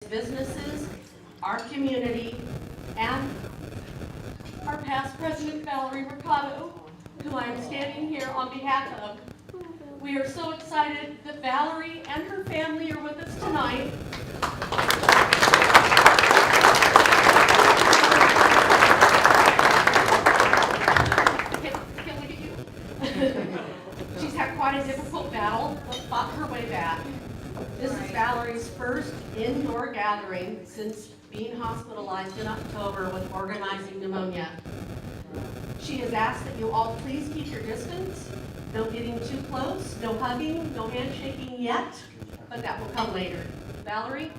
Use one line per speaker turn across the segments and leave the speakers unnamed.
businesses, our community, and our past president, Valerie Mercado, who I am standing here on behalf of. We are so excited that Valerie and her family are with us tonight. Can look at you. She's had quite a difficult battle, but fought her way back. This is Valerie's first indoor gathering since being hospitalized in October with organizing pneumonia. She has asked that you all please keep your distance, no getting too close, no hugging, no handshaking yet, but that will come later. Valerie?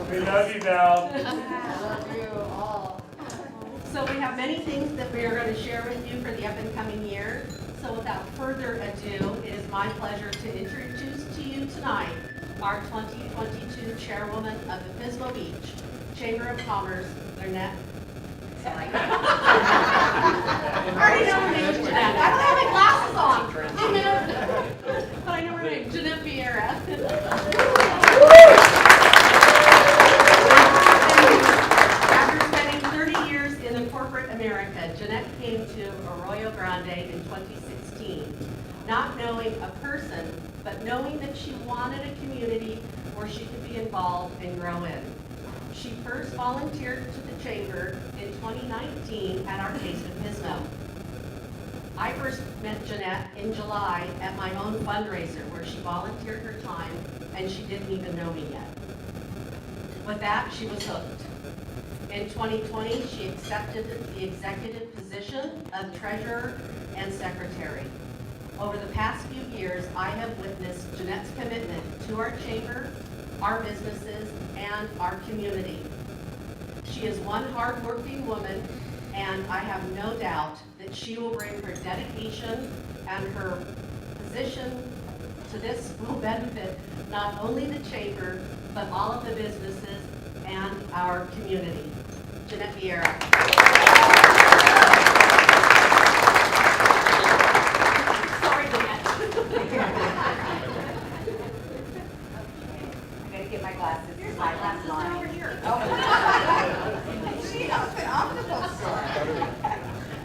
We love you, Val.
So we have many things that we are going to share with you for the up and coming year. So without further ado, it is my pleasure to introduce to you tonight our 2022 Chairwoman of the Pismo Beach Chamber of Commerce, Jeanette. Sorry. I already know her name, Jeanette. I don't have my glasses on. But I know her name, Jeanette Vieira. After spending 30 years in corporate America, Jeanette came to Arroyo Grande in 2016, not knowing a person, but knowing that she wanted a community where she could be involved and grow in. She first volunteered to the Chamber in 2019 at our Taste of Pismo. I first met Jeanette in July at my own fundraiser where she volunteered her time and she didn't even know me yet. With that, she was hooked. In 2020, she accepted the executive position of treasurer and secretary. Over the past few years, I have witnessed Jeanette's commitment to our chamber, our businesses, and our community. She is one hardworking woman, and I have no doubt that she will bring her dedication and her position to this will benefit not only the chamber, but all of the businesses and our community. Jeanette Vieira. Sorry, Jeanette.
I'm gonna get my glasses.
Here's my glasses over here.
She knows the optical store.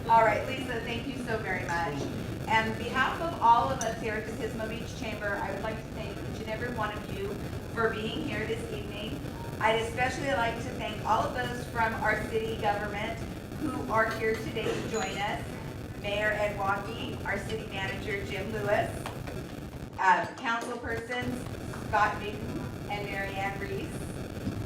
All right, Lisa, thank you so very much. And on behalf of all of us here at the Pismo Beach Chamber, I would like to thank each and every one of you for being here this evening. I'd especially like to thank all of those from our city government who are here today to join us. Mayor Ed Waukee, our city manager Jim Lewis, councilpersons Scott Newton and Mary Ann Reese,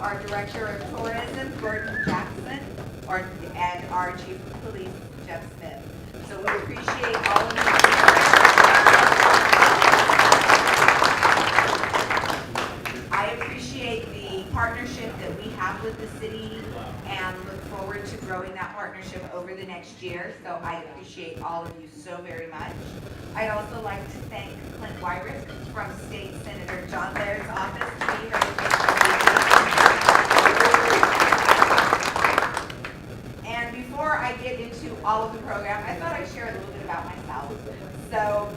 our director of tourism Gordon Jackson, and our chief of police Jeff Smith. So we appreciate all of you. I appreciate the partnership that we have with the city and look forward to growing that partnership over the next year. So I appreciate all of you so very much. I'd also like to thank Clint Wyrick from State Senator John Laird's office to be here today. And before I get into all of the program, I thought I'd share a little bit about myself. So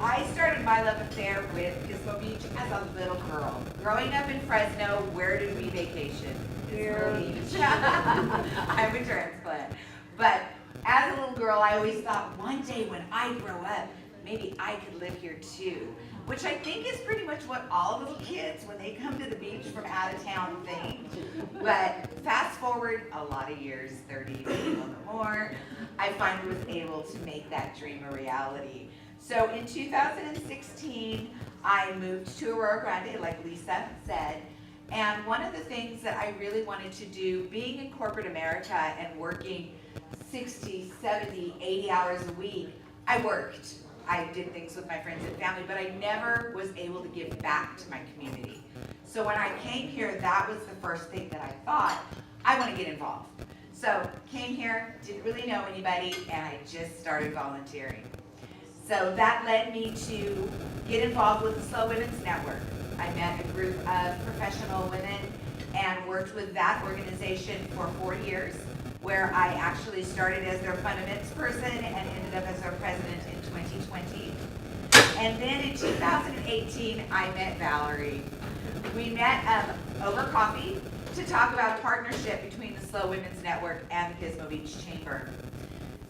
I started my love affair with Pismo Beach as a little girl. Growing up in Fresno, where did we vacation? Pismo Beach. I'm a transplant. But as a little girl, I always thought one day when I grow up, maybe I could live here too. Which I think is pretty much what all little kids, when they come to the beach from out of town, think. But fast forward a lot of years, 30, maybe a little bit more, I finally was able to make that dream a reality. So in 2016, I moved to Aurora Grande, like Lisa said. And one of the things that I really wanted to do, being in corporate America and working 60, 70, 80 hours a week, I worked. I did things with my friends and family, but I never was able to give back to my community. So when I came here, that was the first thing that I thought, I want to get involved. So came here, didn't really know anybody, and I just started volunteering. So that led me to get involved with the Slow Women's Network. I met a group of professional women and worked with that organization for 4 years, where I actually started as their fundamentals person and ended up as their president in 2020. And then in 2018, I met Valerie. We met over coffee to talk about a partnership between the Slow Women's Network and the Pismo Beach Chamber.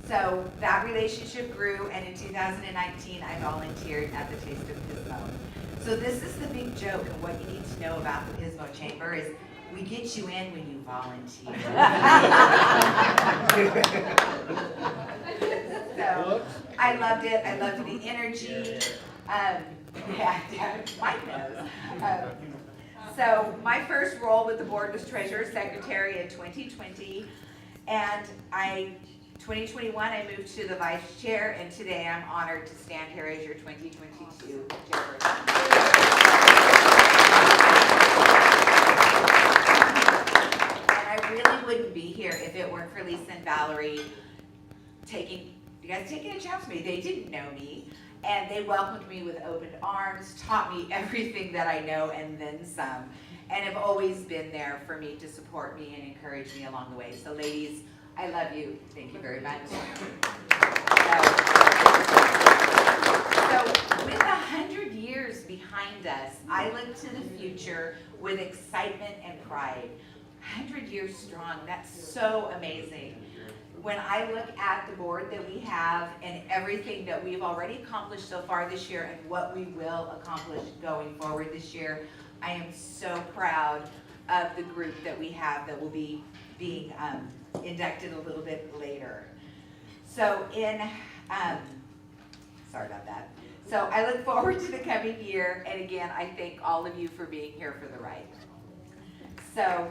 So that relationship grew, and in 2019, I volunteered at the Taste of Pismo. So this is the big joke, and what you need to know about the Pismo Chamber is we get you in when you volunteer. So I loved it. I loved the energy. Mike knows. So my first role with the board was treasurer secretary in 2020, and 2021 I moved to the vice chair, and today I'm honored to stand here as your 2022 chairperson. And I really wouldn't be here if it weren't for Lisa and Valerie taking a chance with me. They didn't know me, and they welcomed me with open arms, taught me everything that I know and then some, and have always been there for me to support me and encourage me along the way. So ladies, I love you. Thank you very much. So with 100 years behind us, I look to the future with excitement and pride. 100 years strong, that's so amazing. When I look at the board that we have and everything that we've already accomplished so far this year and what we will accomplish going forward this year, I am so proud of the group that we have that will be being inducted a little bit later. So sorry about that. So I look forward to the coming year, and again, I thank all of you for being here for the ride. So.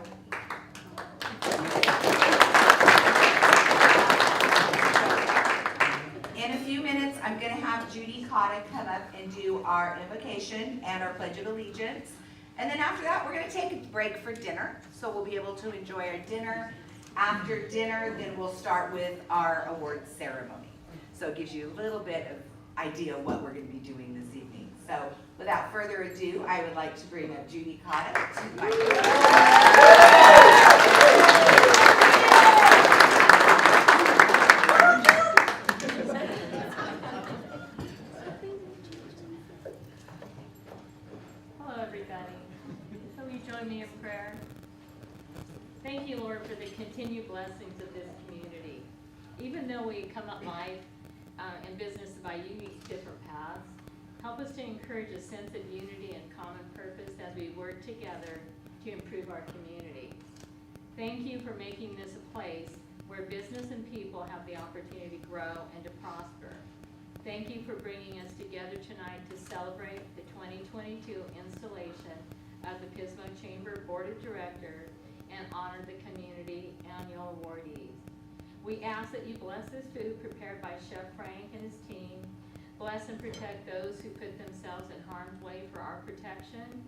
In a few minutes, I'm going to have Judy Cotta come up and do our invocation and our Pledge of Allegiance. And then after that, we're going to take a break for dinner. So we'll be able to enjoy our dinner. After dinner, then we'll start with our award ceremony. So it gives you a little bit of idea of what we're going to be doing this evening. So without further ado, I would like to bring up Judy Cotta to my
me in prayer. Thank you, Lord, for the continued blessings of this community. Even though we come up life and business by unique different paths, help us to encourage a sense of unity and common purpose as we work together to improve our community. Thank you for making this a place where business and people have the opportunity to grow and to prosper. Thank you for bringing us together tonight to celebrate the 2022 installation of the Pismo Chamber Board of Directors and honor the community annual awardees. We ask that you bless this food prepared by Chef Frank and his team. Bless and protect those who put themselves in harm's way for our protection.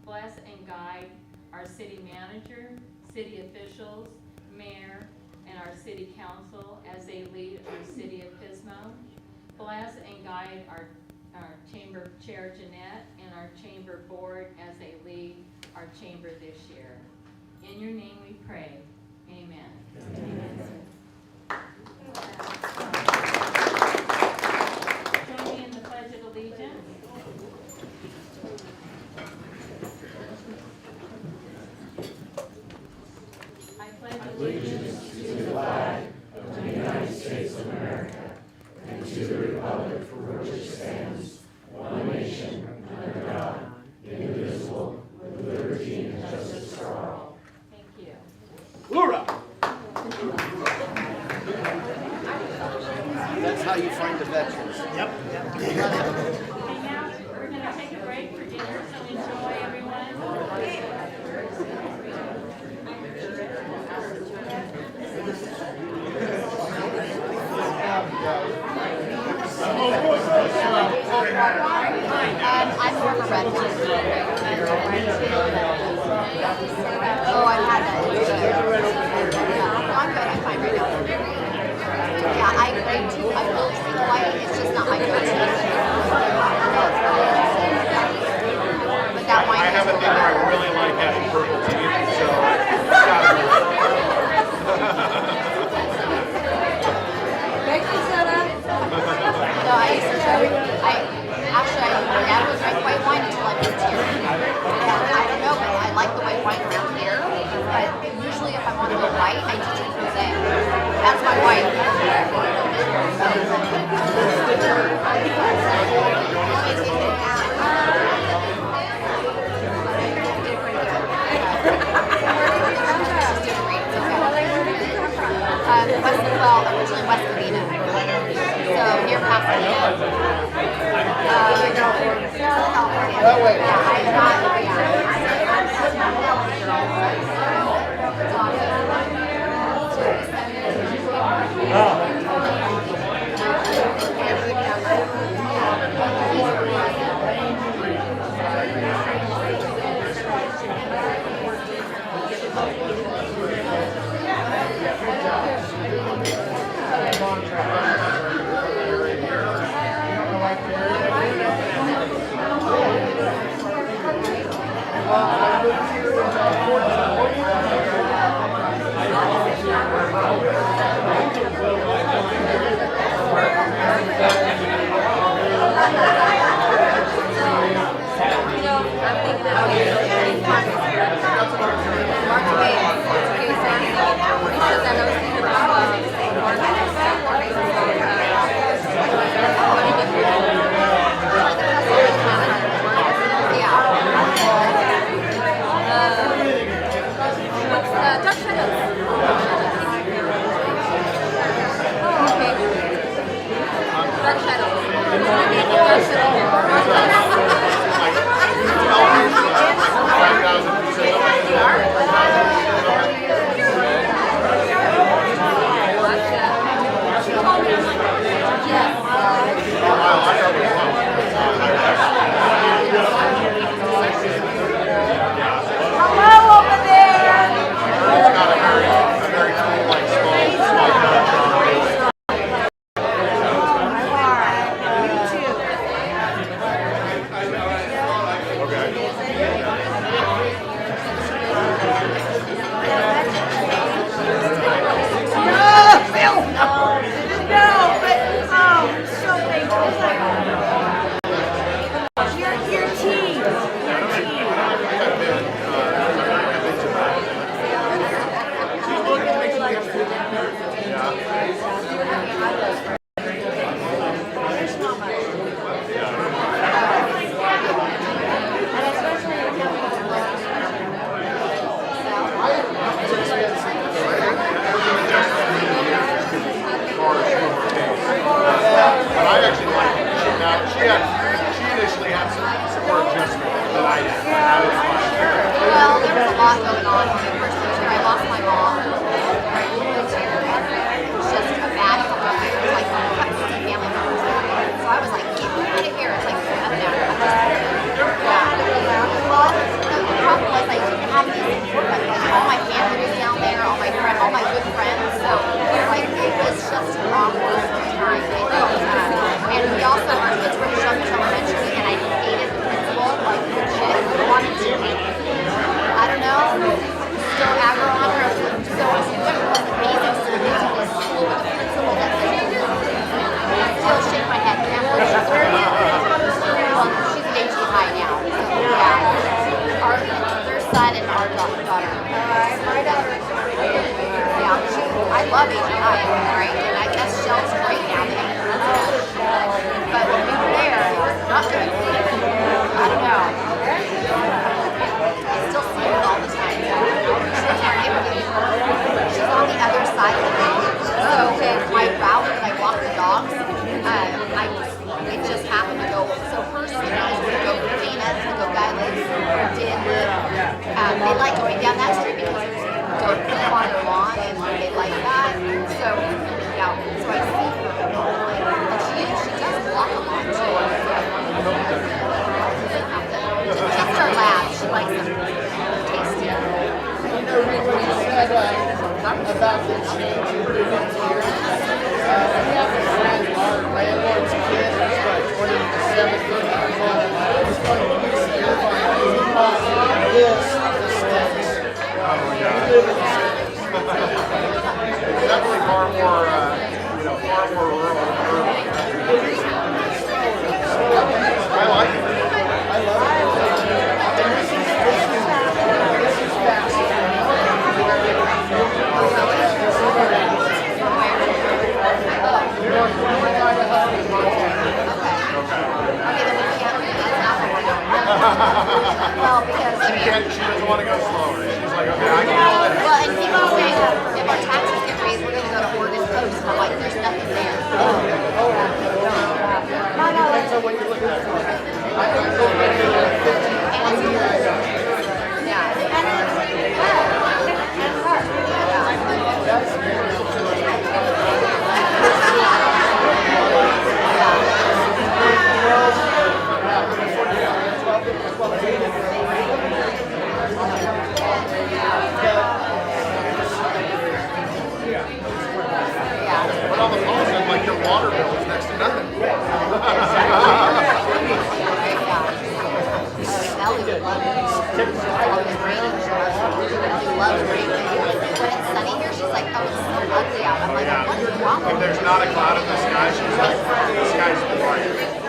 Bless and guide our city manager, city officials, mayor, and our city council as they lead our city of Pismo. Bless and guide our chamber chair Jeanette and our chamber board as they lead our chamber this year. In your name we pray. Amen. Amen. Join me in the Pledge of Allegiance. I pledge allegiance
to the flag of the United States of America and to the republic for which it stands, one nation, under God, indivisible, with liberty and justice for all.
Thank you.
Hoorah!
That's how you find the veterans.
Yep.
Okay, now we're going to take a break for dinner, so enjoy, everyone.
I'm more of a red one. Oh, I've had that. It's good. Yeah, I'm good. I'm fine right now. Yeah, I agree too. I really think white is just not my go-to. But that wine
I have a
is
thing where I really like having purple tea, so
Originally West Covina. So near Pasadena. Southern California. Yeah, I'm not, they like going down that street because there's dirt on their lawn and they like that. So, yeah, so I see her. And she does walk a lot too. Just her lab. She likes them tasty.
You know, Rick, when you said about the change in moving here, we have a friend, our landlord's kid, who's like 27, 30 years old. He's going to use the earphone. He calls this the States.
Oh, yeah. It's definitely far more, far more rural than urban. I like it.
I love it. And this is fascinating.
Well, because
She doesn't want to go slower. She's like, okay, I can go there.
well, and people say if our taxes get raised, we're going to go to ugly out. I'm like, what is wrong
If
with
there's not a cloud in the sky, she's like, the sky's bright.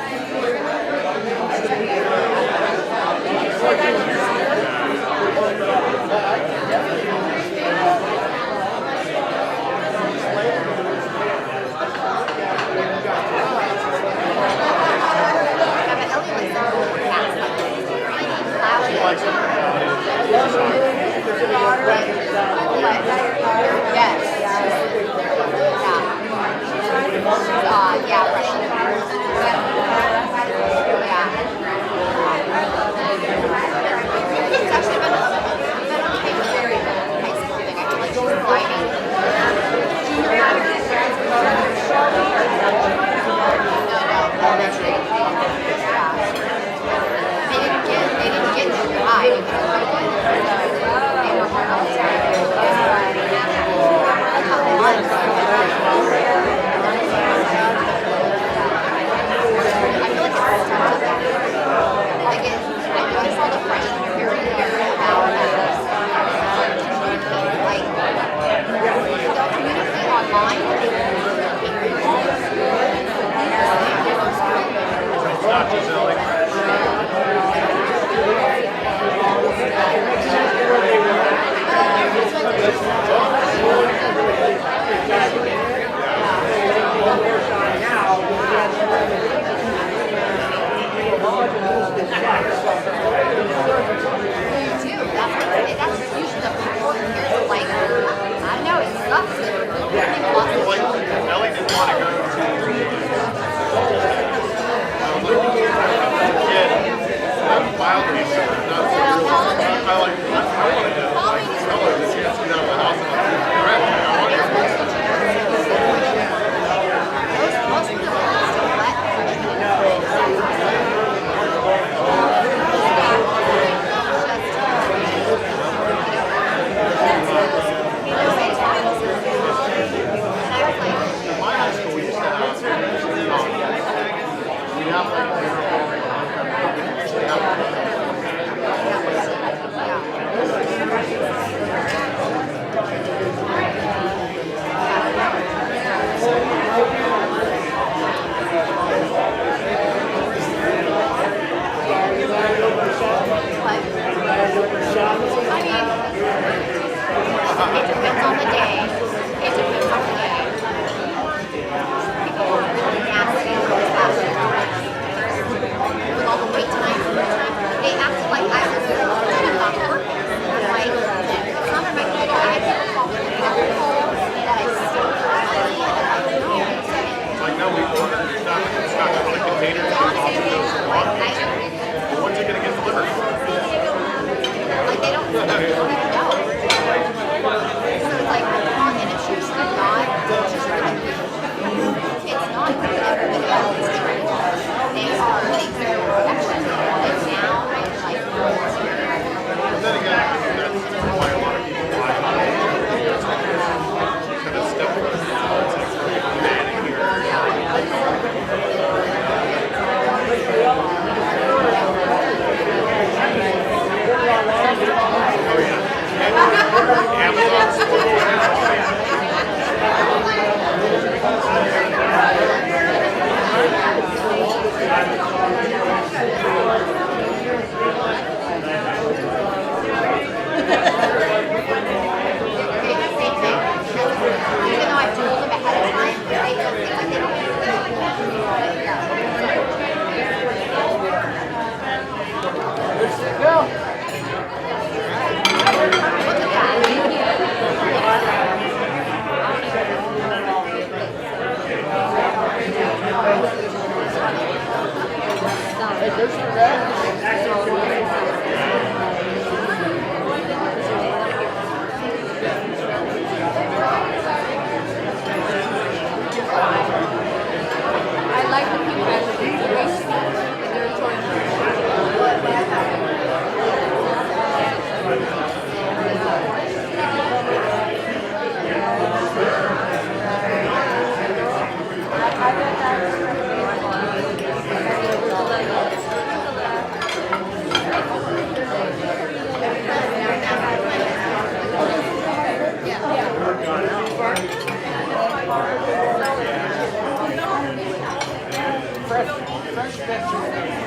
Fresh vegetables.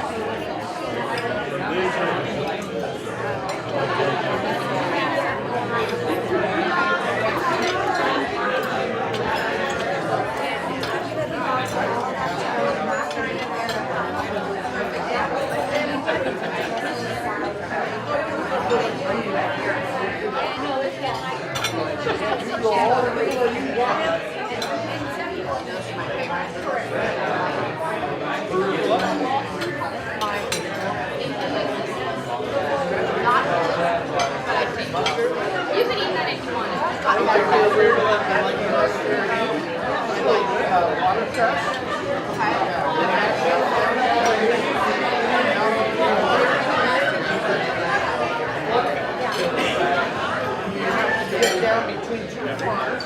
You can eat that if you want.
I like the weird one. I like mustard. I like watercress. Get down between two farms.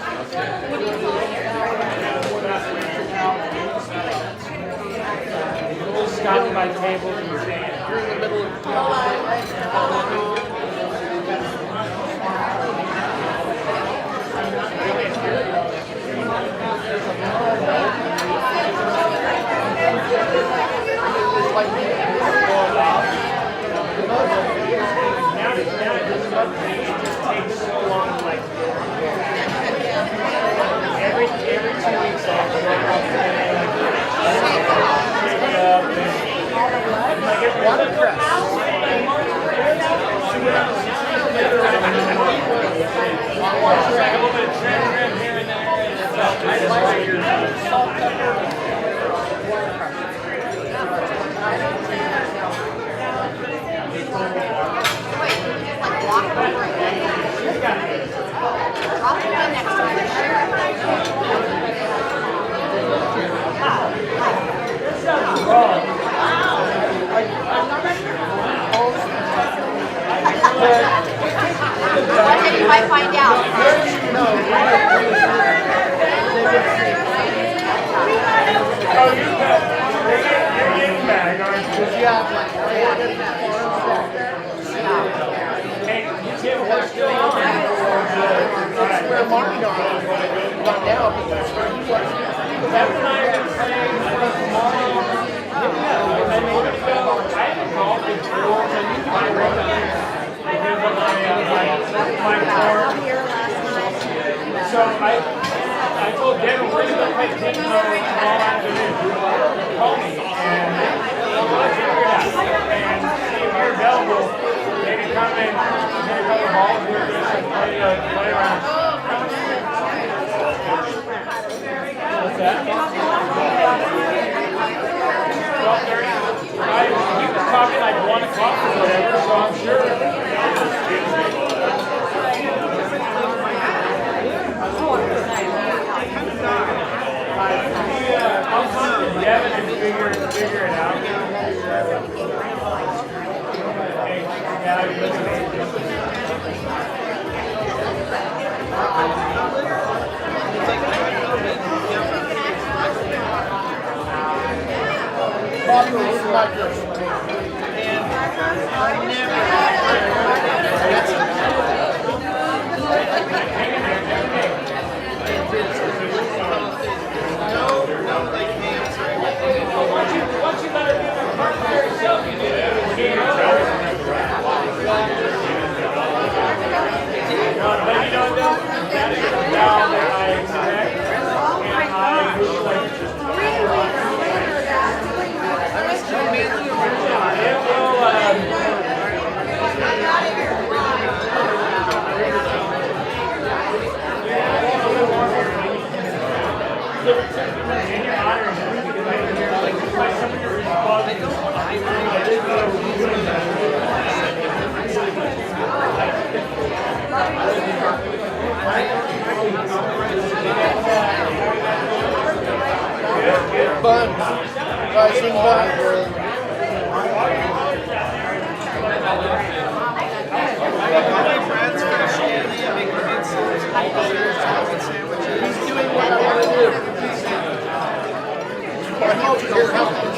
Stopping by tables and saying,
You're in the middle of
now it just takes so long, like, every 2 weeks I have to go out and pick it up and I get watercress. I want to try a little bit of trim here and there. I just like your salt, pepper,
One day you might find out.
oh, you're getting back, aren't you? Hey, Tim, we're still on.
where Marty on right now, but that's where he was.
That's when I'm going to play tomorrow. And then we're going to go. I haven't called the girls. I need to find one because of my tour. So I told Devin we're going to go play Pismo all afternoon. Call me and let's figure it out. And see if you're available. Maybe come in, hit a couple balls with us and play around. What's that? 12:30. He was talking like 1 o'clock or whatever, so I'm sure. I'll talk to Devin and figure it out. Hey, yeah, you're listening. Once you let her do her part by herself, you do it. But you know what? That is the down that I expect, and I wish like it will. And you're honoring him because I can hear like just by some of your responses.
Buns. Rising buns. He's doing what I want to do. I hope you're helping.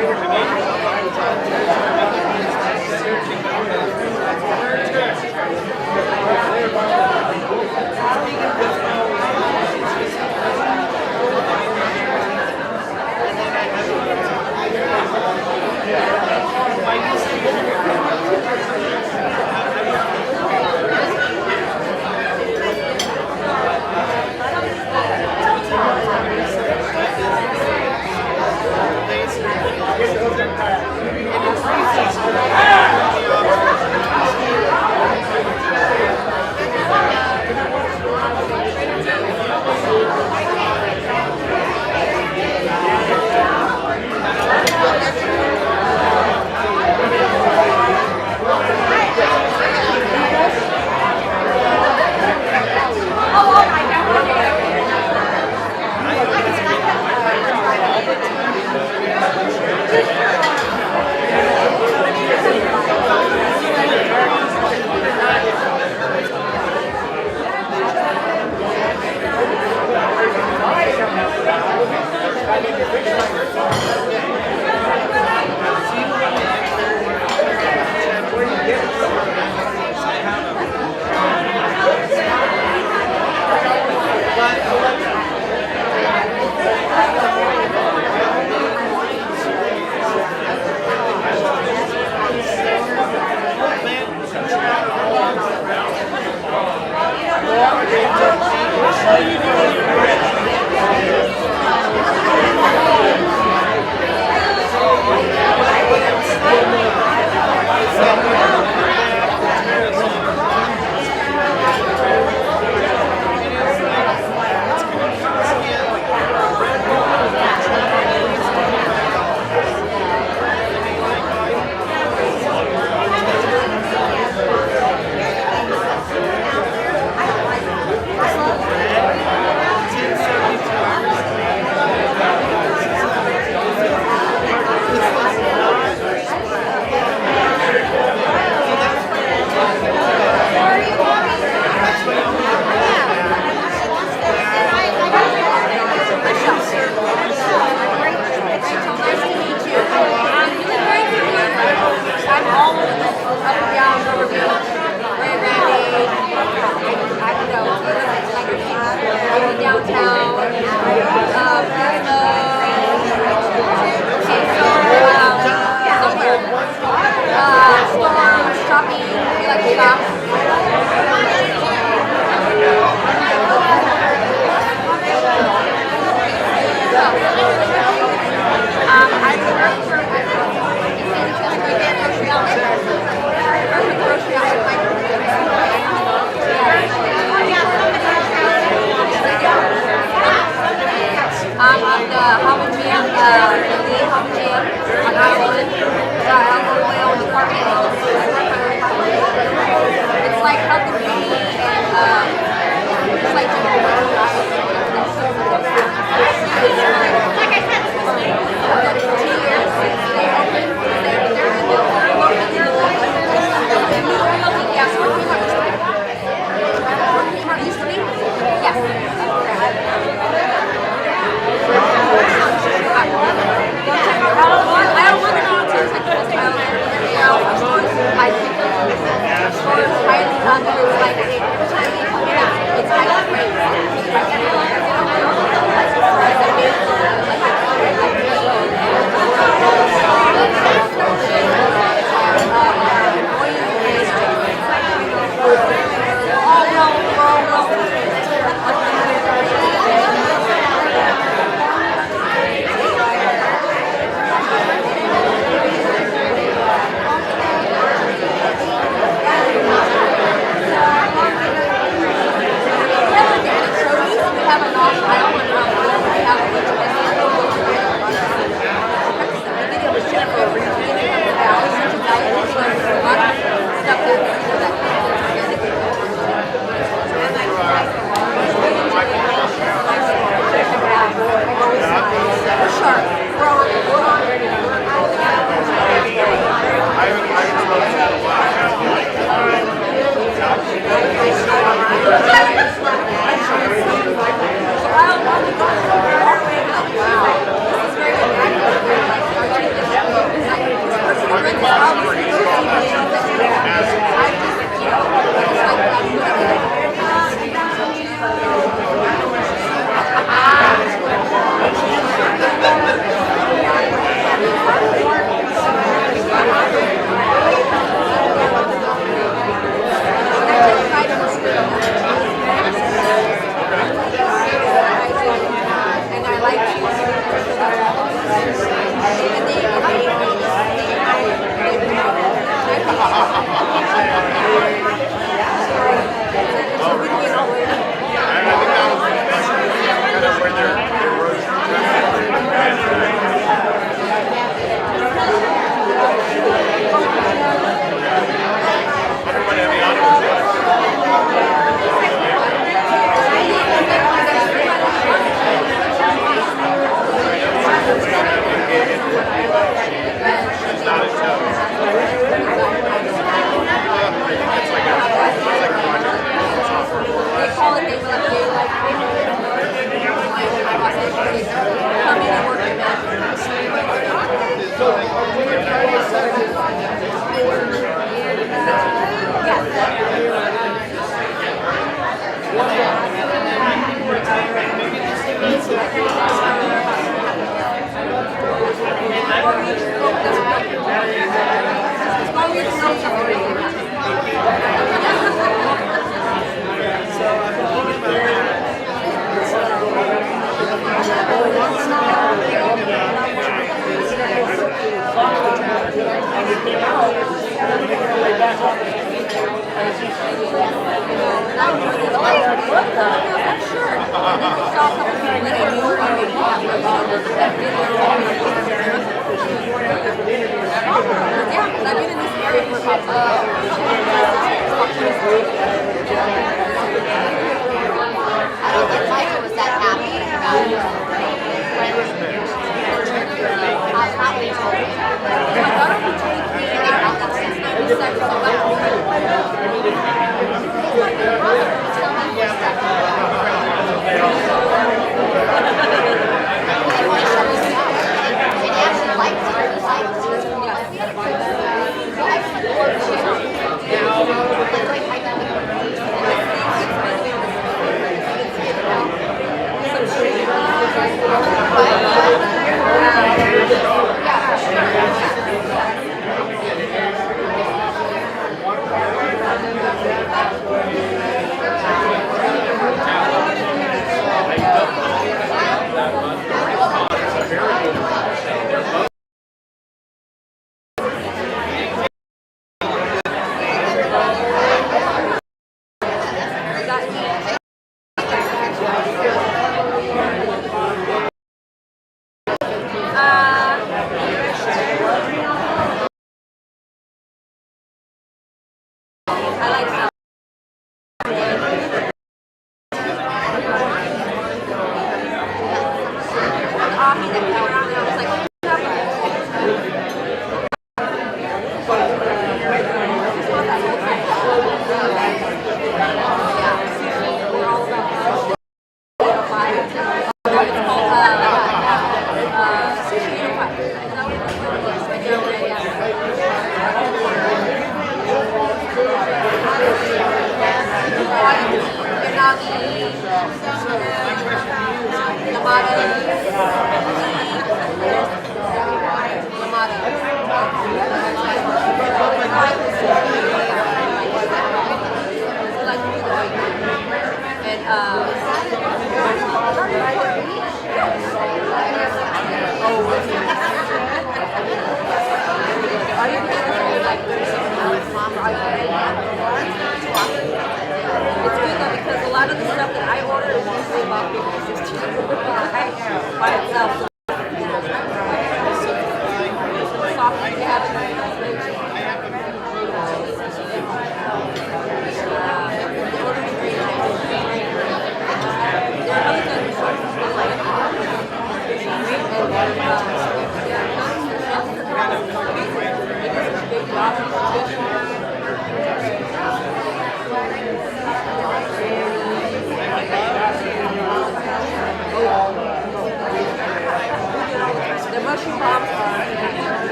Thank you.
I don't think Michael was that happy about it. How they told me. They found out since 96, so that's and he actually liked it. He liked it. So I support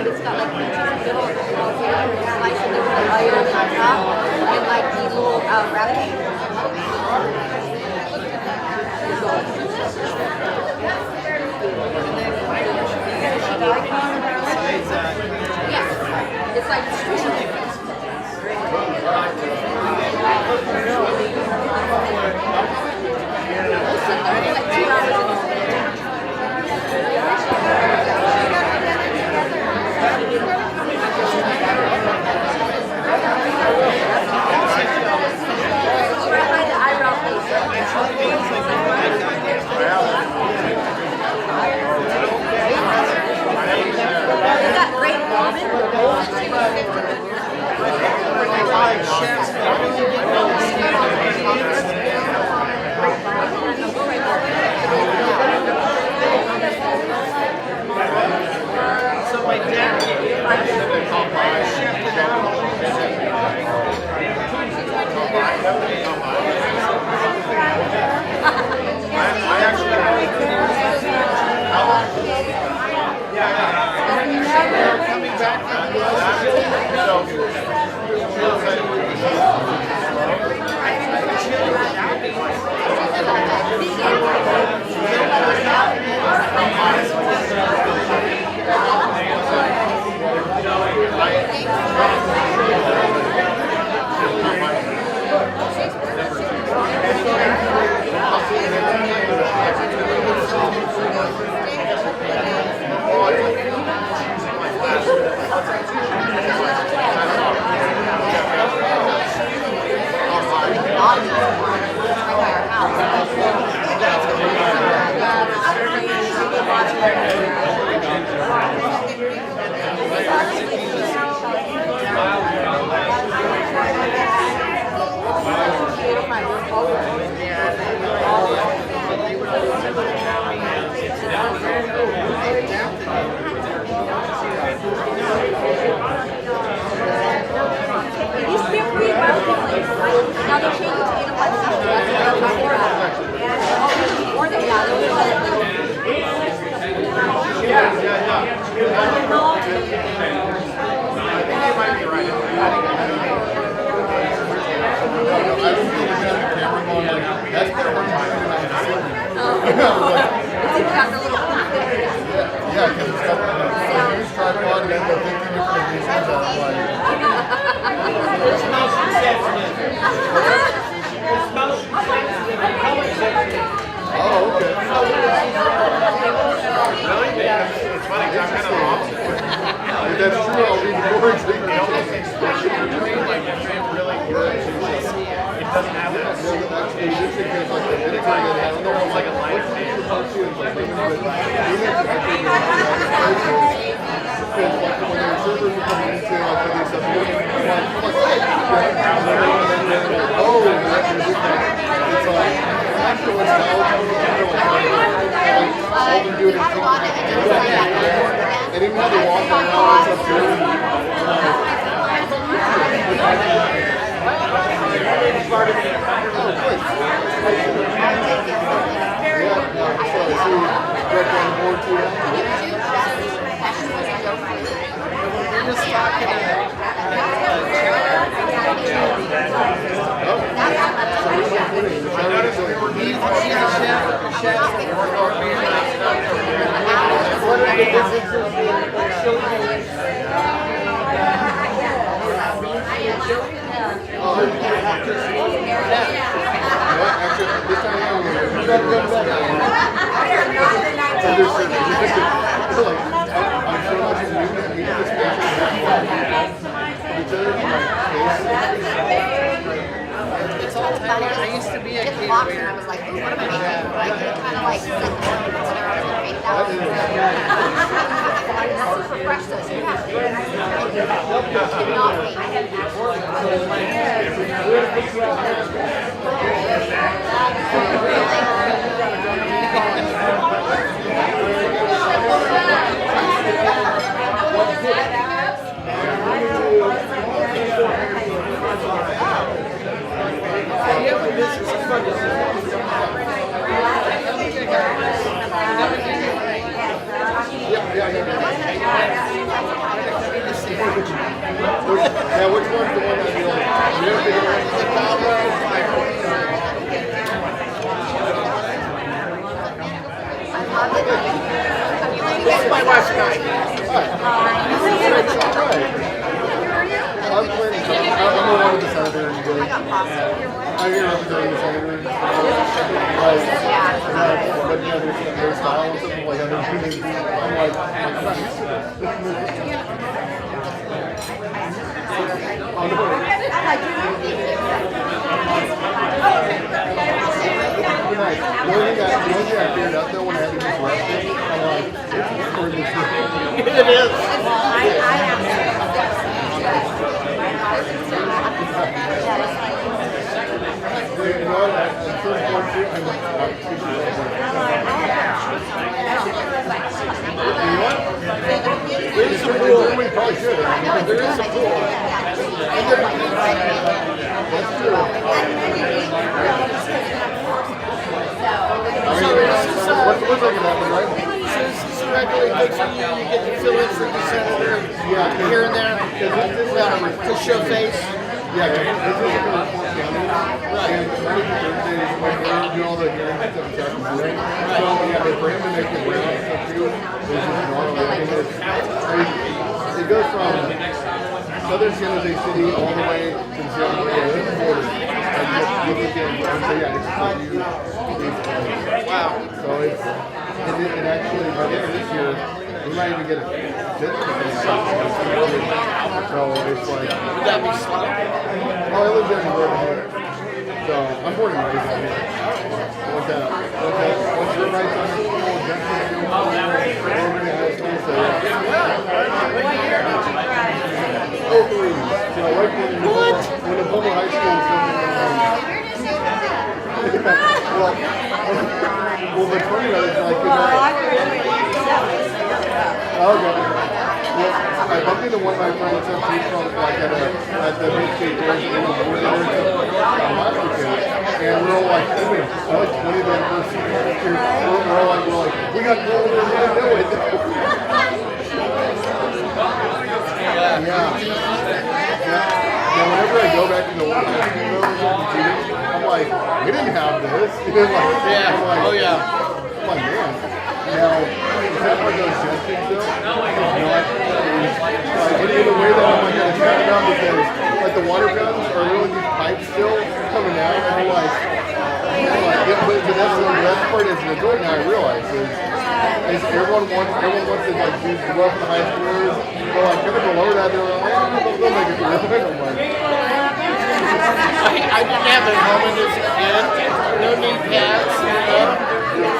it's got like little slice of different layers on top and like these little radish. Yes, it's like we'll sit there for like 2 hours in the right by the eyebrow place. Is that great ramen? Go right there. It used to be a free marketplace. Now they changed it to Inaplex. Or they, yeah, they were
That's been one time I've seen. Yeah, because it's got a huge tripod and then the 15 different pieces of like.
It smells sensitive. It smells
Oh, okay.
really? It's funny because I'm kind of opposite.
If that's true, I'll be bored.
Really good. It doesn't have that. It's like a light fan.
And even though they walk around, it's up to It's all funny. I used to be a kid where
I was like, ooh, what am I making? I could kind of like sit there and consider I was going to make that. This is fresh, so yeah. Did not make
Yeah, which one's the one that you like?
That's
my wife's guy. I'm planning. I'm one of the senators.
I got pasta.
I'm here representing the senators. But yeah, their style and something like other people. I'm like, I'm not used to this. The only thing I figured out though when I had to just rest it, I'm like,
It is.
you know what? At first point too, I'm like, you know what? There is some pool. We probably should. There is some pool. That's true. What's like that one, right?
This is regularly good for you. You get to fill in for the senator here and there. To show face.
Yeah, this is like a report county. And Monday to Thursday is when they're doing all the hearings and stuff. So yeah, for him to make it round and stuff too, is just normal. It goes from southern San Jose City all the way to the border. And you look at it and say, yeah, it's just you. Wow. So it's, and actually, by the end of this year, we might even get a bit. So it's like,
That'd be slow.
oh, I live there in the neighborhood. So I'm born and raised here. Once your rights on the school,
Okay. Well, I bumped into one of my friends from like at the mid-state doors in the movie theater and we're all like, oh, wait, I like 20th anniversary. We're like, we got older and we didn't know it. Yeah, whenever I go back to the old I'm like, we didn't have this. I'm like, man. Now, is that part of those gestures though? In a way that I'm like, gonna turn it on because like the water guns are really these pipes still coming out, and I'm like, but that's part as an adult now I realize is everyone wants to like do well for the high schoolers, but like kind of below that they're like, they'll make it through. I'm like,
I didn't have a helmet as a kid, no knee pads,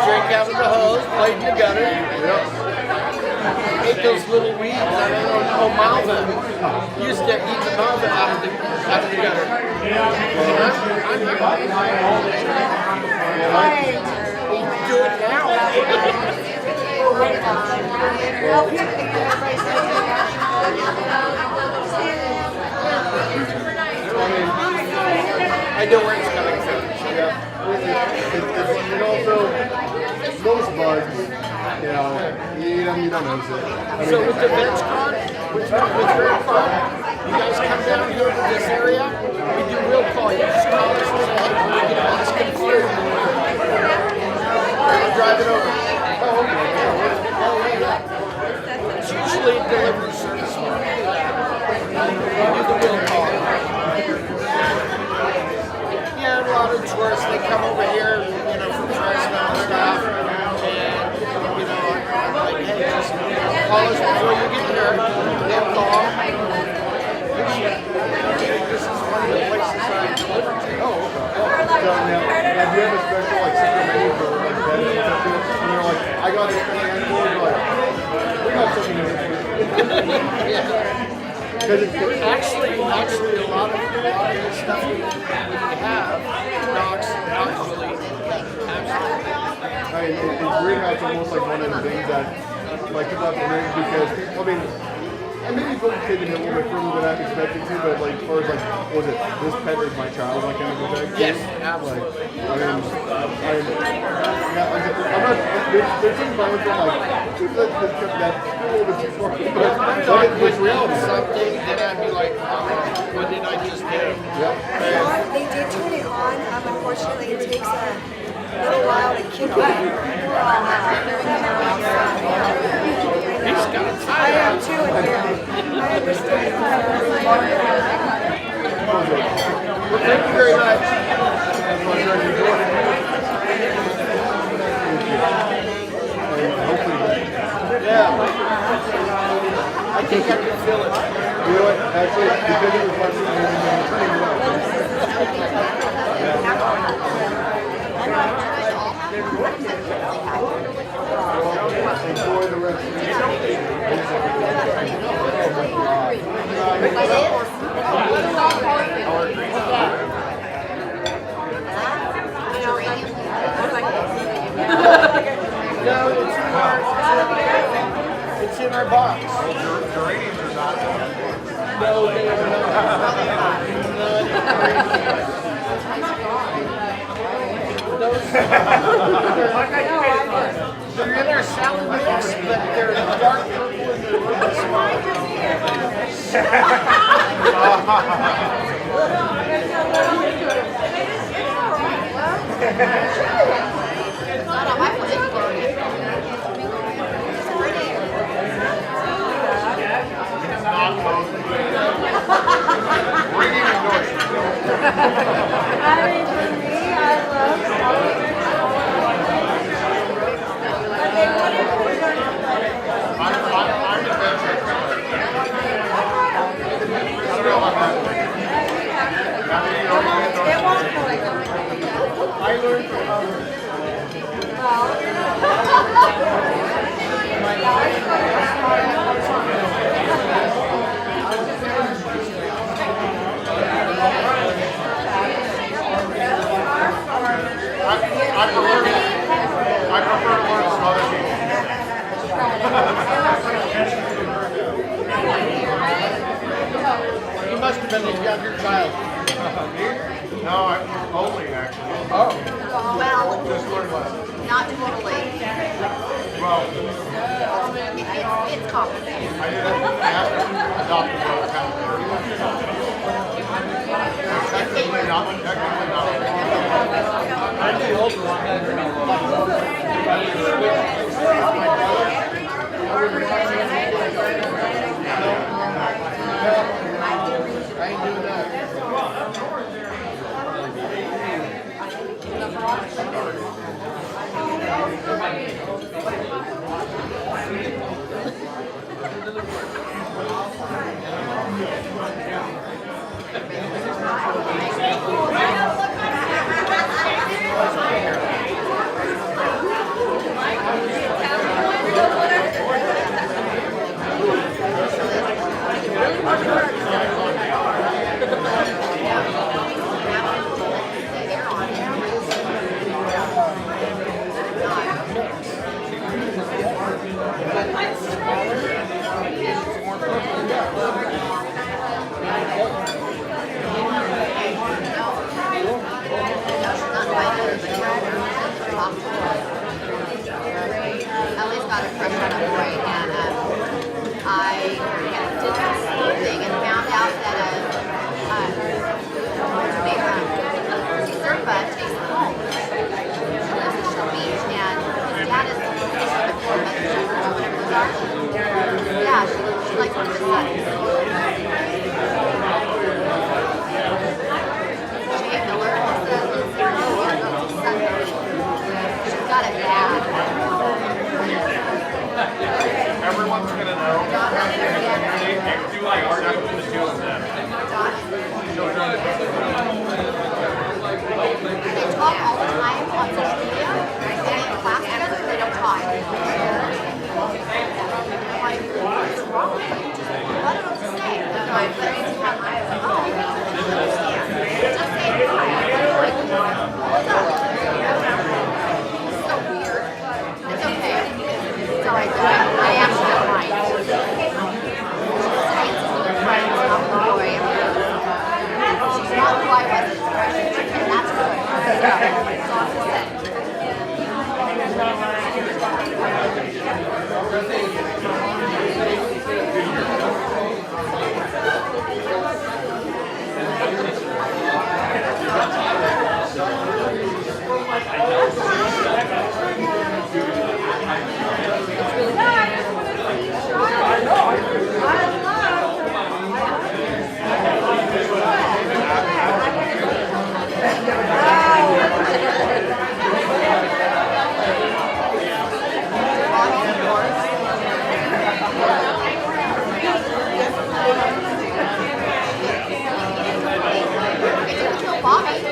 drink out of the hose, played in the gutter. Ate those little weeds, I don't know, malva. Used to eat the malva out of the gutter. We do it now. I know where it's coming from.
And also, most bugs, you don't notice it.
So with the bench con, which was very fun, you guys come down here to this area, we do real call. You just call us and say, hey, we're going to get all this confused. Drive it over.
Oh, okay.
It's usually a delivery service. We do the real call. Yeah, a lot of tourists, they come over here, from Fresno and stuff, and, I'm like, hey, just call us before you get here. They'll call. This is one of the places I deliver to.
Oh, okay. So now, do you have a special like secret menu for like pets and stuff? And you're like, I got this kind of animal, and you're like, we got something in this.
Actually, a lot of the stuff we have, dogs really, absolutely.
It's weird how it's almost like one of the things that like people have to learn because and maybe people take it a little bit further than I'm expecting to, but like as far as like, what was it, this pet is my child, like kind of thing.
Yes,
absolutely. I'm not, there's some moments where I'm like, that's a little bit too far, but it's reality.
Something that I'd be like, what did I just do?
Yeah.
They did turn it on. Unfortunately, it takes a little while to kick in.
He's got a
I am too, and I understand.
Well, thank you very much. Yeah.
I think I can feel it.
You know what? Actually, because it was watching enjoy the rest of the
No, it's in our box.
Geraniums are not.
No, they are not. They're in our salad mix, but they're dark purple and they're really small.
It's not on my plate.
I mean, for me, I love salad. But they wouldn't put it on the plate.
I'm the best. I don't know about that.
It won't go.
I learned from others. I prefer to learn from other people.
been a younger child?
No, I'm only actually.
Oh.
Well,
Just learned lessons.
not totally.
Well,
It's complicated.
I have to adopt a brother kind of Technically not.
I'm the older one. I ain't doing that.
Ellie's got a crush on a boy, and I did some sleuthing and found out that Surfa takes him home. She lives in Pismo Beach, and his dad is the poor mother shepherd or whatever those are. Yeah, she likes one of his sons. Jake Miller is the little son. She's got a dad.
Everyone's gonna know. Do I are not going to do with them.
They talk all the time on social media, and in class together, they don't talk. I'm like, what's wrong with you? Just let them say. They're like, but I see on my own. Just say hi. I'm like, what's up? It's so weird. It's okay. It's alright though. I actually don't mind. She's not who I was as a freshman, and that's good. That's all to say.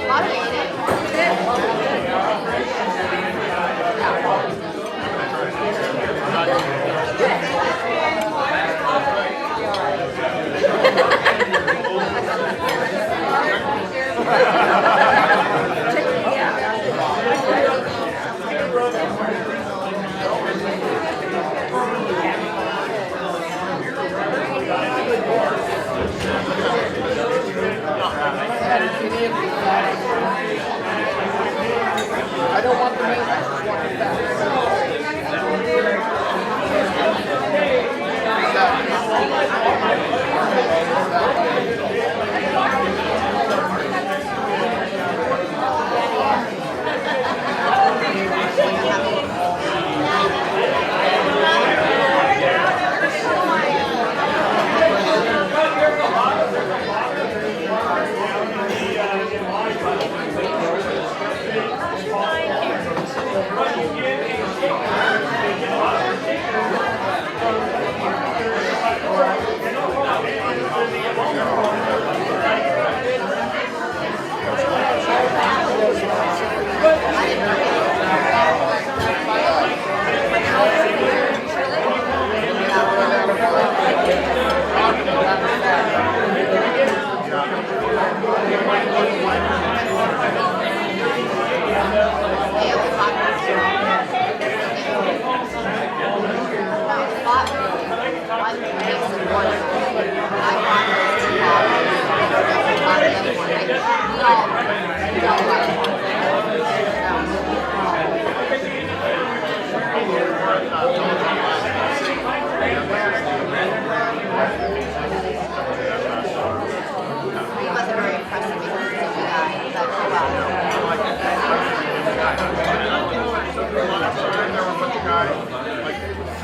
Bobby ate it.
I don't want the main, I just want the back.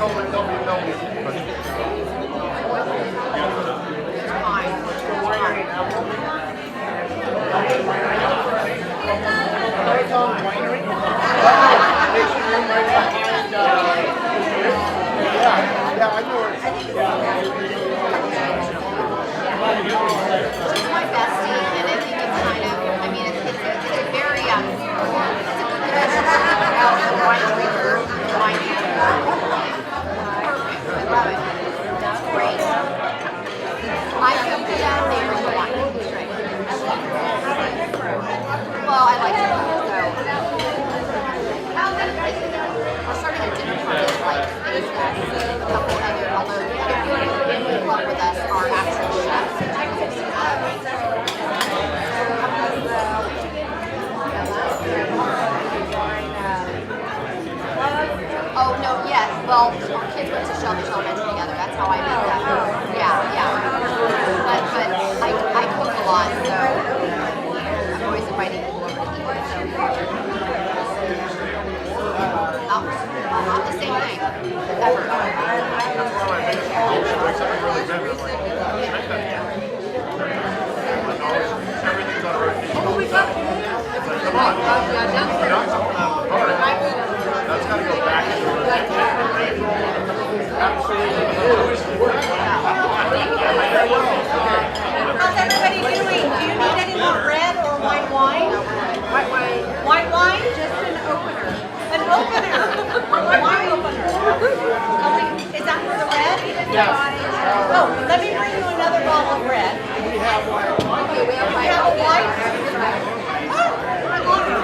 told her don't be no music.
Yeah, I know where it's
She's my bestie, and I think it's kind of, I mean, it's a very, it's a good wine drinker, wine eater. Perfect, I love it. That's great. I could be down there in the wine. Well, I like it, so. We're starting a dinner party, like, there's a couple other, although the people in the club with us are actual chefs. Oh, no, yes, well, our kids went to Shellfish Elementary together, that's how I met them. Yeah. But I cook a lot, so I'm always inviting people over to eat, so. Not the same thing, ever.
Everything's on rotation.
Oh, we got
Come on. Not something out of the park. That's got to go back into rotation.
How's everybody doing? Do you need any more red or white wine?
White wine.
White wine? Just an opener. An opener? Wine opener. Oh, wait, is that for the red?
Yes.
Oh, let me bring you another bottle of red.
We have one.
Okay, we have
We have a white.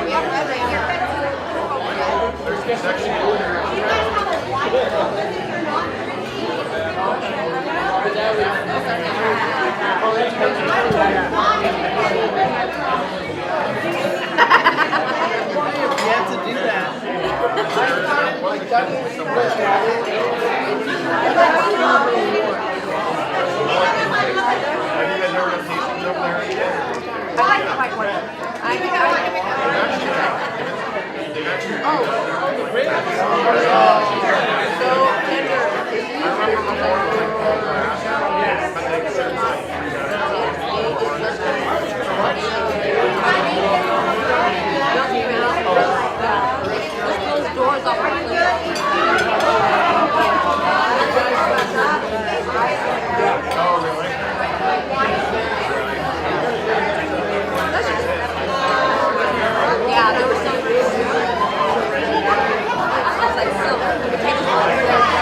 We have red right here.
There's a section.
You guys have a white that you're not
Yet to do that.
Have you guys ever done tastings over there?
I like the white one. I like
They've actually.
Oh.
I remember before it was like all grass, but they served like
Those doors off my
oh, really?
Yeah, there was some. It's like silver.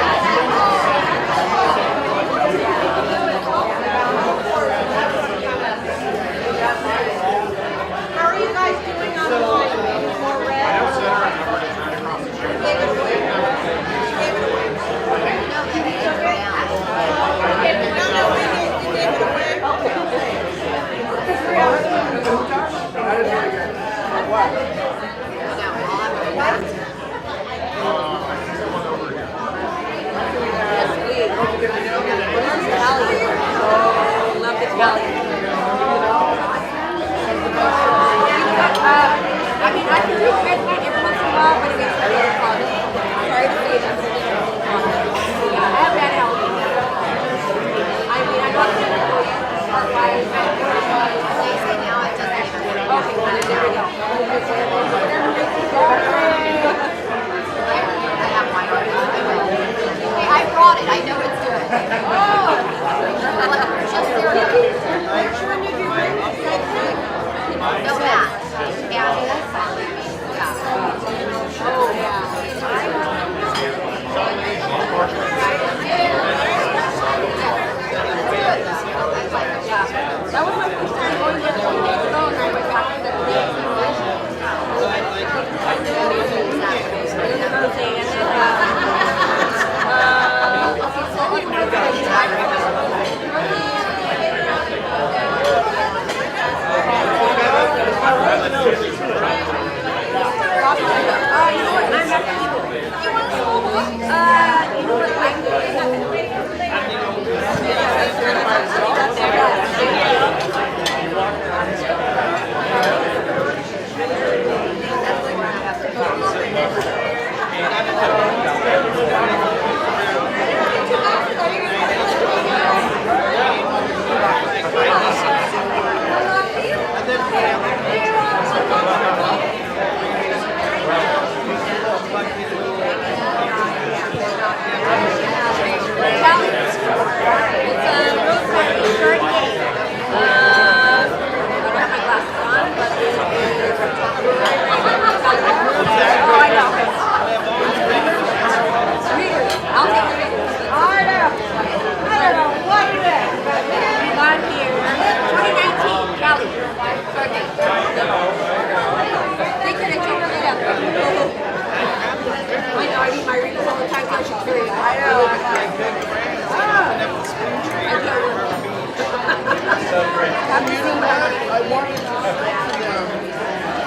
I wanted to speak to them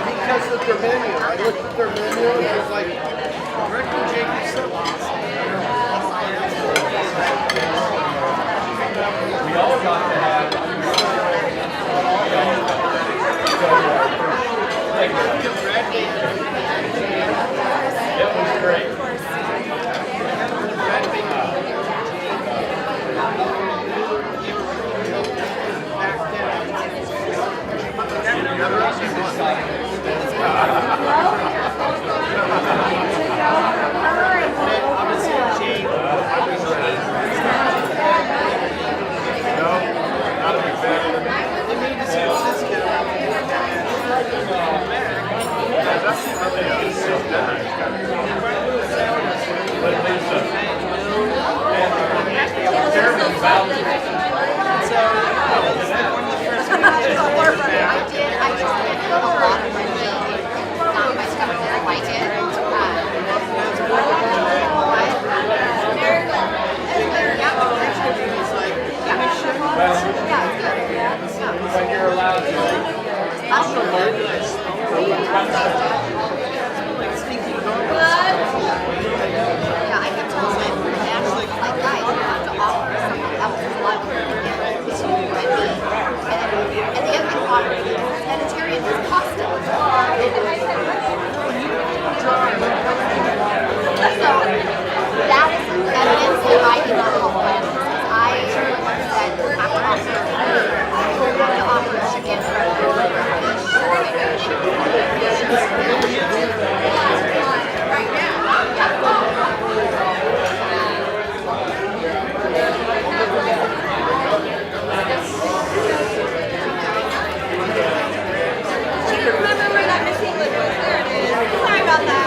because of their menu. I looked at their menu and it was like, Director Jacobson.
We all got to have. It was great. When you're allowed to.
Yeah, I can tell them like guys, you have to offer something else. There's a lot more to you and me. And the other thing about Mediterranean is pasta. So that is evidence that I did not help them. I said I have to offer chicken right now. Remember where that missing lip was? There it is. Sorry about that.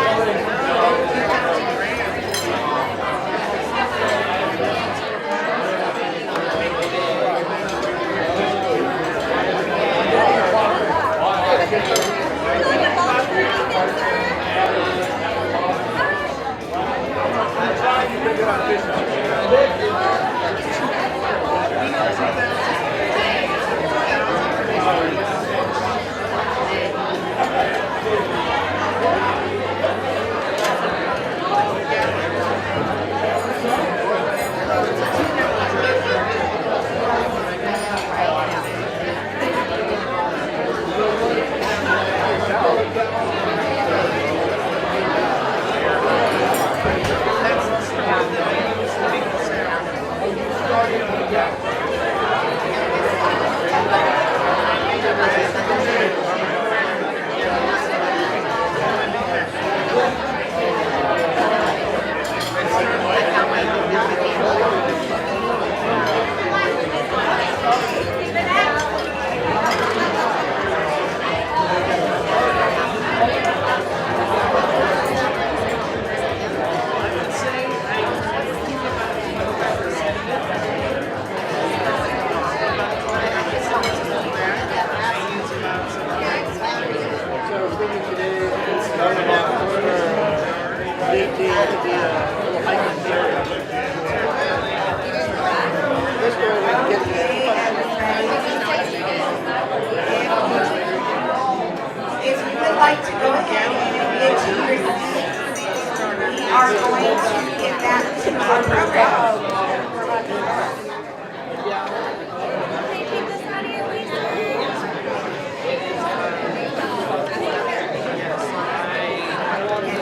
Like to go ahead and get to your seats. We are going to get back to our program.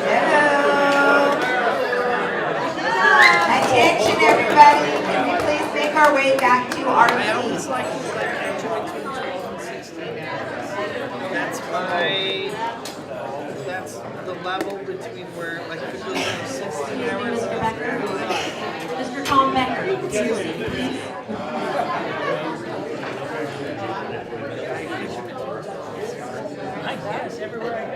Hello. Attention everybody, can we please make our way back to our seats?
That's my what's the level between where, like, if it goes from 60
Excuse me,
hours?
Mr. Becker. Mr. Tom Becker, please.
Yes, everywhere I go.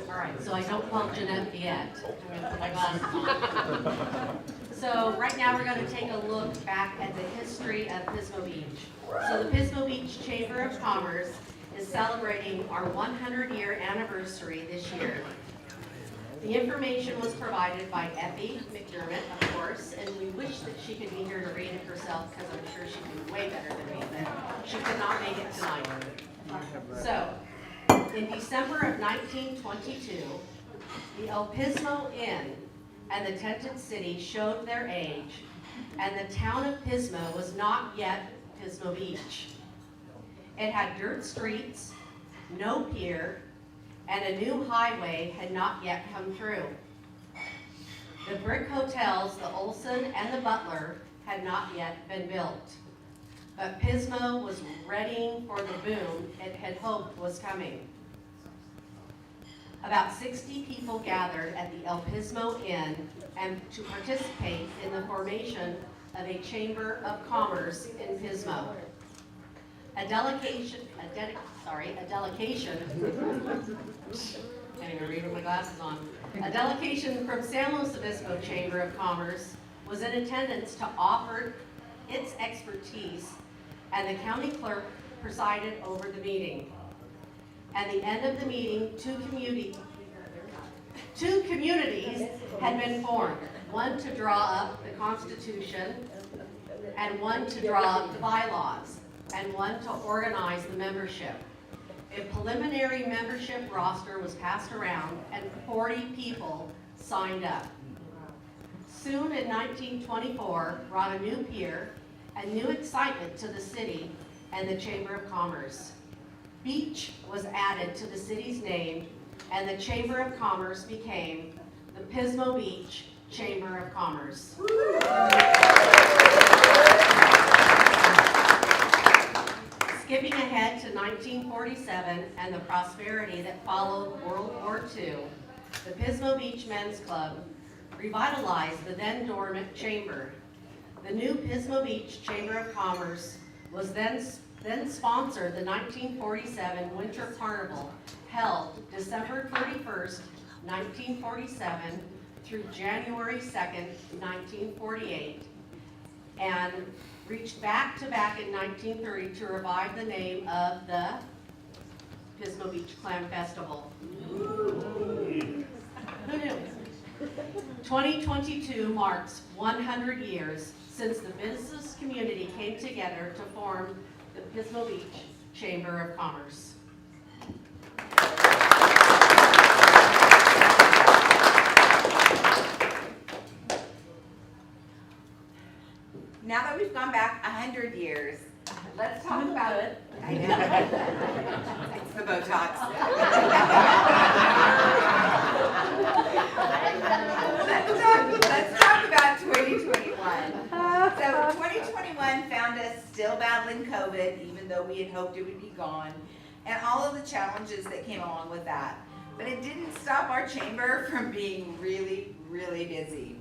All right, so I don't call Jeanette yet. I'm gonna put my glasses on. So right now, we're gonna take a look back at the history of Pismo Beach. So the Pismo Beach Chamber of Commerce is celebrating our 100-year anniversary this year. The information was provided by Effie McDermott, of course, and we wish that she could be here to read it herself, because I'm sure she'd do way better than me, but she could not make it tonight. So, in December of 1922, the El Pismo Inn and the Tented City showed their age, and the town of Pismo was not yet Pismo Beach. It had dirt streets, no pier, and a new highway had not yet come through. The brick hotels, the Olson and the Butler, had not yet been built. But Pismo was readying for the boom it had hoped was coming. About 60 people gathered at the El Pismo Inn and to participate in the formation of a Chamber of Commerce in Pismo. A delegation can't even read with my glasses on. A delegation from San Luis Obispo Chamber of Commerce was in attendance to offer its expertise, and the county clerk presided over the meeting. At the end of the meeting, two communities had been formed, one to draw up the Constitution, and one to draw up the bylaws, and one to organize the membership. A preliminary membership roster was passed around, and 40 people signed up. Soon in 1924 brought a new pier and new excitement to the city and the Chamber of Commerce. Beach was added to the city's name, and the Chamber of Commerce became the Pismo Beach Chamber of Commerce. Skipping ahead to 1947 and the prosperity that followed World War II, the Pismo Beach Men's Club revitalized the then dormant chamber. The new Pismo Beach Chamber of Commerce was then sponsored the 1947 Winter Carnival, held December 31st, 1947 through January 2nd, 1948, and reached back to back in 1930 to revive the name of the Pismo Beach Clam Festival. Who knew? 2022 marks 100 years since the business community came together to form the Pismo Beach Chamber of Commerce.
Now that we've gone back 100 years, let's talk about it. I know. It's the Botox. Let's talk about 2021. So 2021 found us still battling COVID, even though we had hoped it would be gone, and all of the challenges that came along with that. But it didn't stop our chamber from being really, really busy.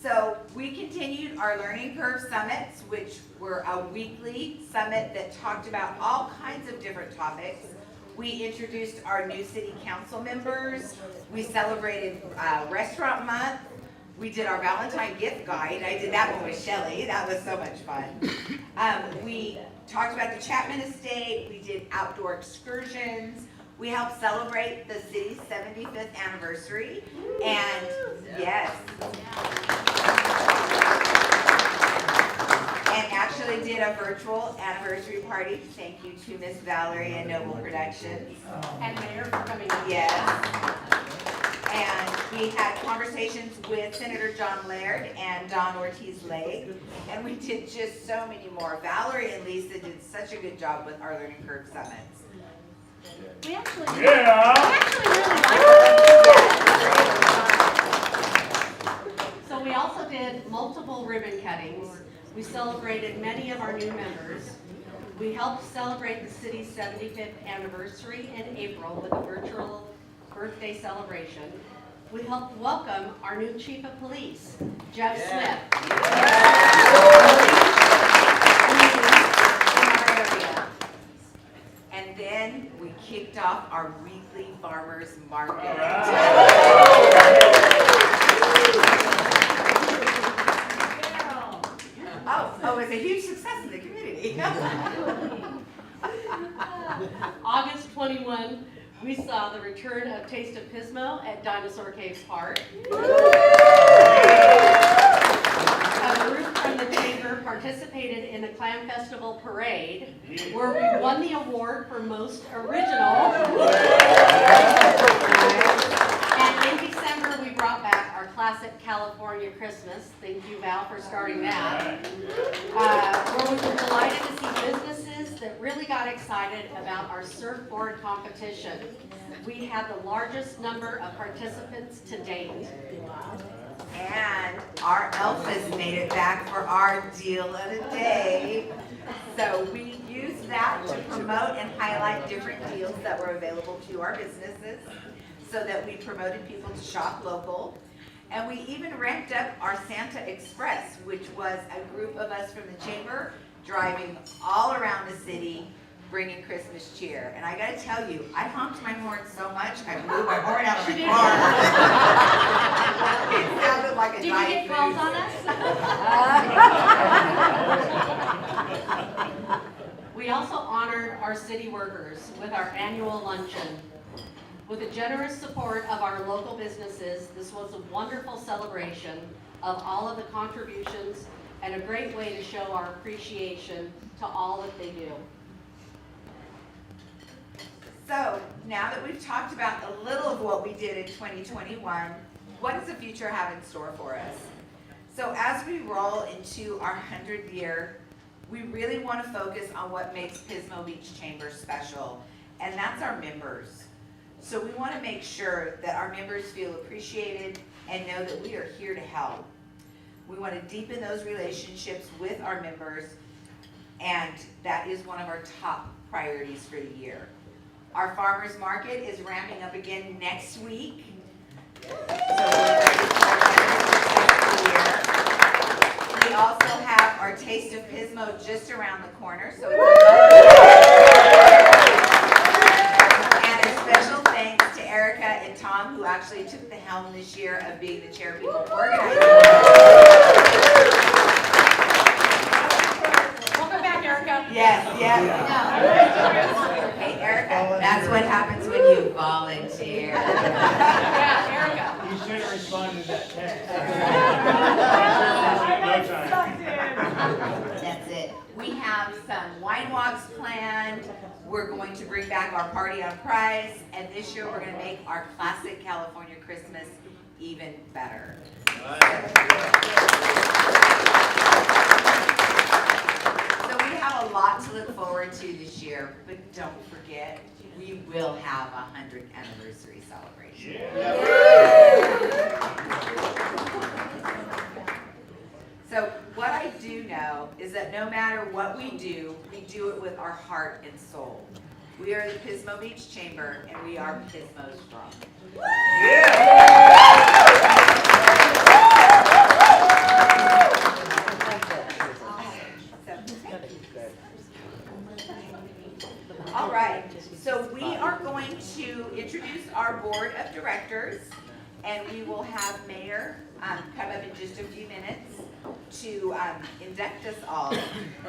So we continued our Learning Curve Summits, which were a weekly summit that talked about all kinds of different topics. We introduced our new city council members. We celebrated Restaurant Month. We did our Valentine gift guide. I did that one with Shelly. That was so much fun. We talked about the Chapman Estate. We did outdoor excursions. We helped celebrate the city's 75th anniversary. And yes. And actually did a virtual anniversary party. Thank you to Miss Valerie and Noble Productions.
And Mayor for coming out.
Yes. And we had conversations with Senator John Laird and Don Ortiz-Lake. And we did just so many more. Valerie and Lisa did such a good job with our Learning Curve Summits.
We actually
Yeah.
So we also did multiple ribbon cuttings. We celebrated many of our new members. We helped celebrate the city's 75th anniversary in April with a virtual birthday celebration. We helped welcome our new chief of police, Jeff Smith.
And then we kicked off our weekly farmers market. Oh, it was a huge success in the community.
August 21, we saw the return of Taste of Pismo at Dinosaur Caves Park. A group from the chamber participated in the Clam Festival Parade, where we won the award for most original. And in December, we brought back our classic California Christmas. Thank you, Val, for starting that. Where we were delighted to see businesses that really got excited about our surfboard competition. We had the largest number of participants to date.
And our Elfas made it back for our deal of the day. So we used that to promote and highlight different deals that were available to our businesses so that we promoted people to shop local. And we even ramped up our Santa Express, which was a group of us from the chamber driving all around the city, bringing Christmas cheer. And I gotta tell you, I honked my horn so much, I blew my horn out of my car. It sounded like a
Did you
giant
get calls
moose.
on us? We also honored our city workers with our annual luncheon. With the generous support of our local businesses, this was a wonderful celebration of all of the contributions and a great way to show our appreciation to all that they do.
So now that we've talked about a little of what we did in 2021, what does the future have in store for us? So as we roll into our 100th year, we really want to focus on what makes Pismo Beach Chamber special, and that's our members. So we want to make sure that our members feel appreciated and know that we are here to help. We want to deepen those relationships with our members, and that is one of our top priorities for the year. Our farmers market is ramping up again next week. So we're ready for our year. We also have our Taste of Pismo just around the corner, so and a special thanks to Erica and Tom, who actually took the helm this year of being the chair people organizer.
Welcome back, Erica.
Yes, Hey, Erica, that's what happens when you volunteer.
Yeah, Erica.
You should have responded to that text.
That's it. We have some wine walks planned. We're going to bring back our party on price, and this year we're going to make our classic California Christmas even better. So we have a lot to look forward to this year, but don't forget, we will have a 100th anniversary celebration. So what I do know is that no matter what we do it with our heart and soul. We are the Pismo Beach Chamber, and we are Pismo strong. All right, so we are going to introduce our board of directors, and we will have Mayor come up in just a few minutes to induct us all.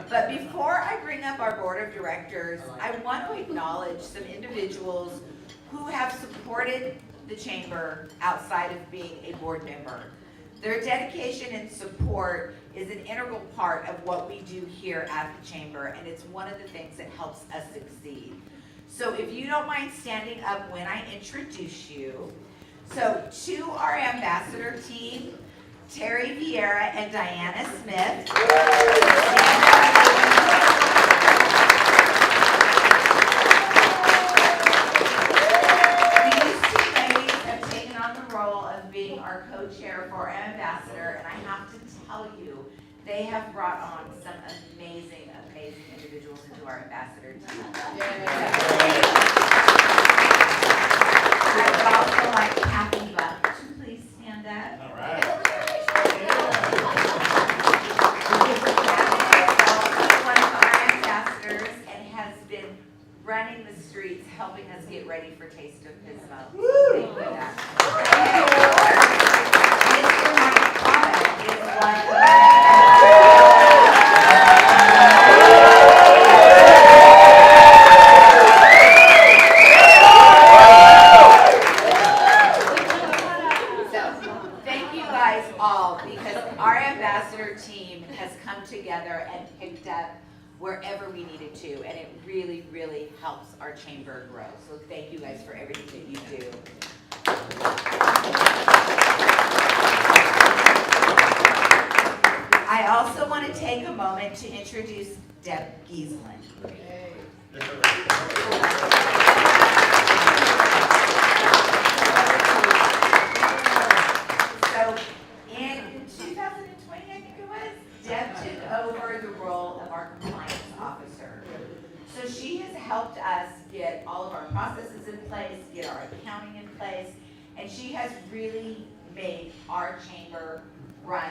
But before I bring up our board of directors, I want to acknowledge some individuals who have supported the chamber outside of being a board member. Their dedication and support is an integral part of what we do here at the chamber, and it's one of the things that helps us succeed. So if you don't mind standing up when I introduce you. So to our ambassador team, Terry Vieira and Diana Smith. tell you, they have brought on some amazing, amazing individuals into our ambassador team. I would also like Kathy Buck to please stand up.
All right. One of our ambassadors and has been running the streets, helping us get ready for Taste of Pismo. Thank you, Dad. Mr. Mike Potter is one of our team has come together and picked up wherever we needed to, and it really, really helps our chamber grow. So thank you guys for everything that you do. I also want to take a moment to introduce Deb Gieselin. So in 2020, I think it was, Deb took over the role of our compliance officer. So she has helped us get all of our processes in place, get our accounting in place, and she has really made our chamber run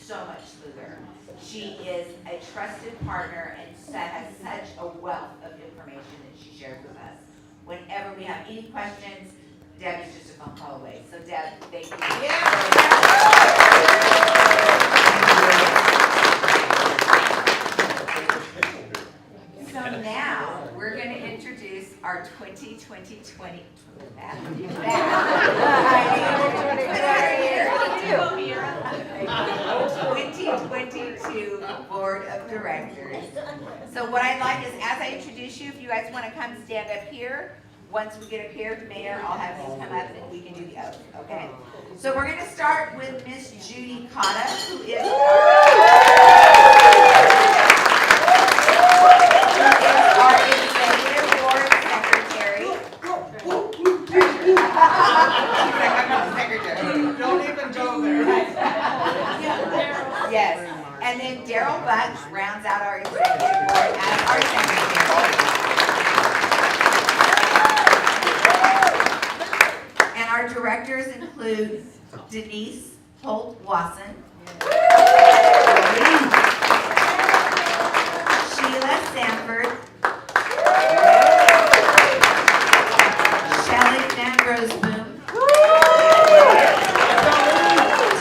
so much smoother. She is a trusted partner and has such a wealth of information that she shares with us. Whenever we have any questions, Deb is just a phone call away. So Deb, thank you. So now we're going to introduce our 2022 Board of Directors. So what I'd like is, as I introduce you, if you guys want to come stand up here, once we get up here, Mayor, I'll have you come up and we can do the oath, okay? So we're going to start with Miss Judy Cotta, who is our Executive Board Secretary. I'm not the secretary.
Don't even go there.
Yes, and then Daryl Butch rounds out our Executive Board as our Secretary. And our directors include Denise Holt-Wasson, Sheila Sanford, Shelley Van Rosemoon,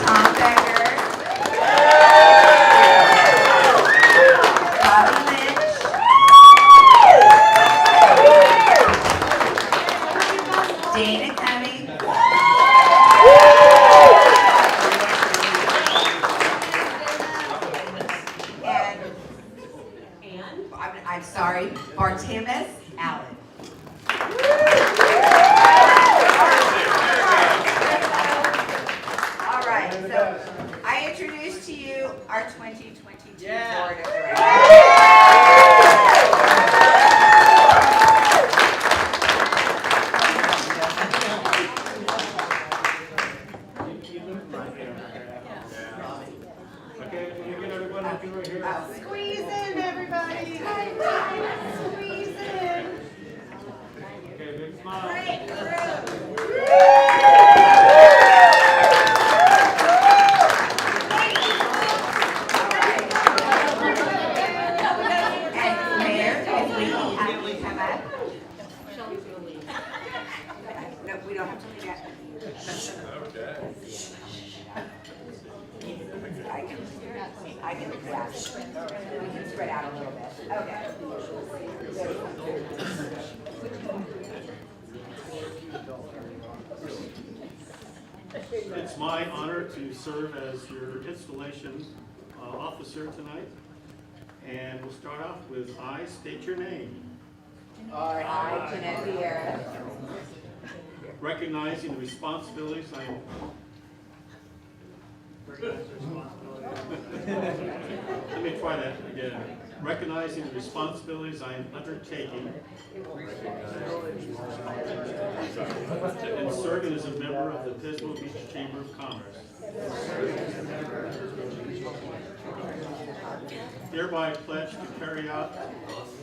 Tom Becker, Bobby Lynch, Dana Cummings, and I'm sorry, Bartimus Allen. All right, so I introduce to you our 2022 Board of Directors.
Okay, can you get everyone up here right here?
Squeeze in, everybody. Squeeze in.
Okay, big smile.
And Mayor, if we have you come up. No, we don't have to do that. I can do that. We can spread out a little bit. Okay.
It's my honor to serve as your installation officer tonight. And we'll start off with I state your name.
I, Jeanette Vieira,
Recognizing the responsibilities I am. Let me try that again. Recognizing the responsibilities I am undertaking and serving as a member of the Pismo Beach Chamber of Commerce. hereby pledge to carry out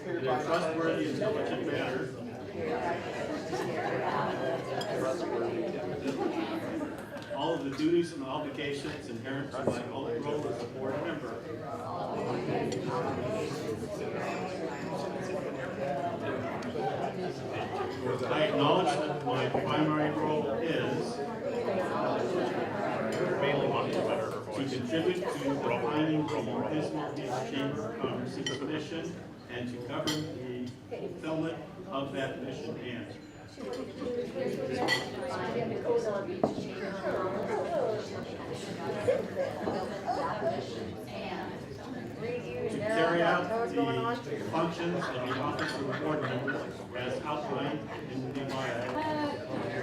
in a trustworthy and diligent manner all of the duties and obligations inherent to my own role as a board member. I acknowledge that my primary role is to contribute to the findings of the Pismo Beach Chamber of Commerce's mission and to govern the fulfillment of that mission and to carry out the functions of the office of the board member as outlined in the bylaw.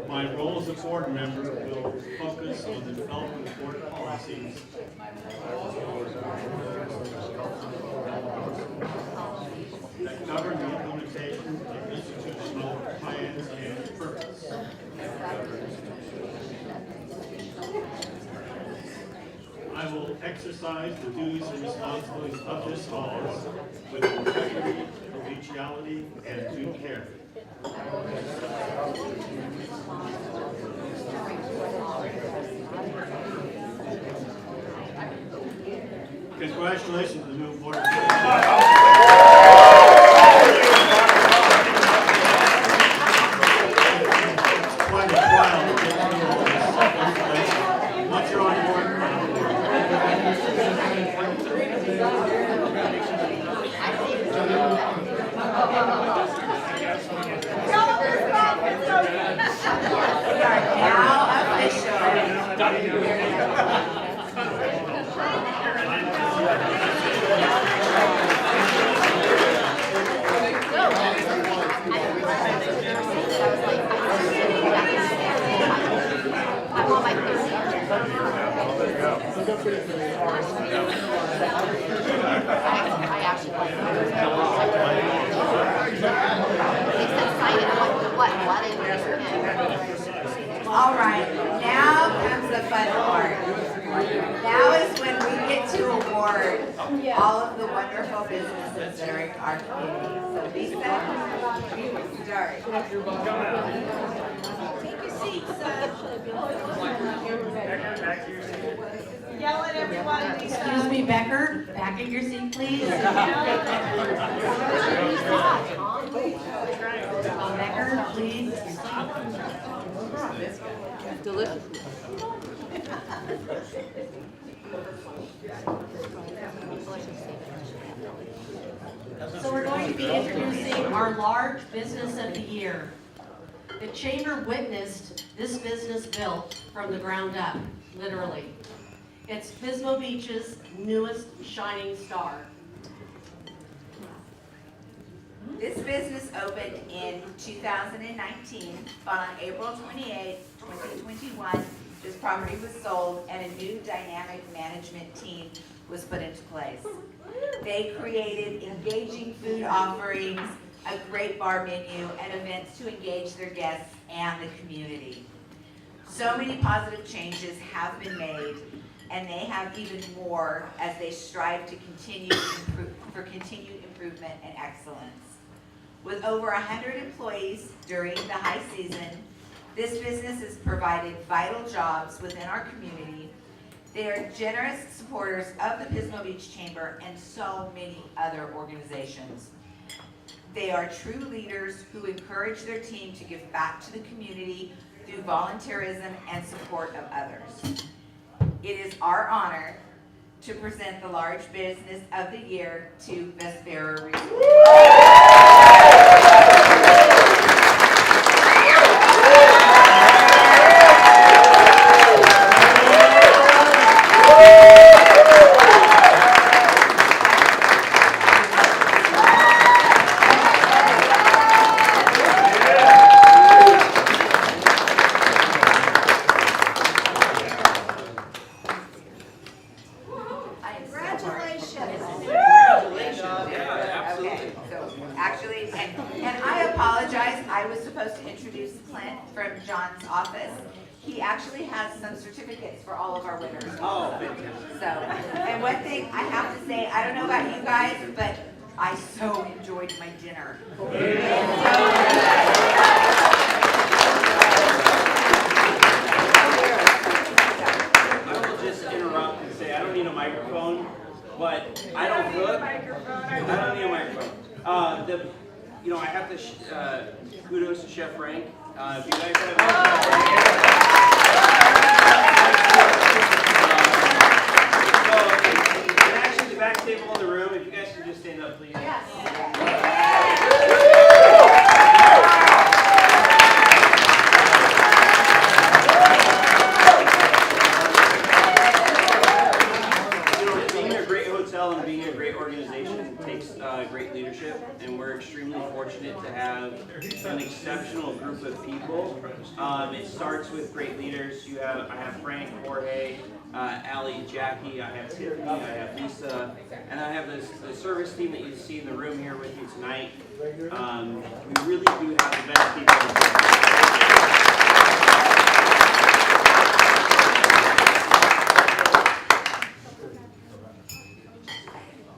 My role as a board member will focus on the development of board policies that govern the implementation of institutional plans and purpose. I will exercise the duties and responsibilities of this office with integrity, collegiality, and due care. Congratulations to the new board. Quite a trial to get through all this information. Once you're on board,
We are now official.
I want my food. I actually like it's exciting. What is it?
All right, now comes the fun part. Now is when we get to award all of the wonderful businesses that are in our community. So Lisa, you will start. Take your seats, Yell at everyone, Lisa.
Excuse me, Becker, back in your seat, please. Becker, please. Delicious. So we're going to be introducing our large business of the year. The Chamber witnessed this business built from the ground up, literally. It's Pismo Beach's newest shining star.
This business opened in 2019, but on April 28, 2021, this property was sold and a new dynamic management team was put into place. They created engaging food offerings, a great bar menu, and events to engage their guests and the community. So many positive changes have been made, and they have even more as they strive to continued improvement and excellence. With over 100 employees during the high season, this business has provided vital jobs within our community. They are generous supporters of the Pismo Beach Chamber and so many other organizations. They are true leaders who encourage their team to give back to the community through volunteerism and support of others. It is our honor to present the large business of the year to Vespera Resort. Okay, so
he actually has some certificates for all of our winners.
Oh, fantastic.
So, and one thing I have to say, I don't know about you guys, but I so enjoyed my dinner.
I will just interrupt and say, I don't need a microphone, but I don't cook. I don't need a microphone. I have to, kudos to Chef Frank. If you guys have and actually the back table in the room, if you guys can just stand up, please. Being a great hotel and being a great organization takes great leadership, and we're extremely fortunate to have an exceptional group of people. It starts with great leaders. I have Frank, Jorge, Allie, Jackie, I have Tiffany, I have Lisa, and I have the service team that you see in the room here with you tonight. We really do have the best people in the business.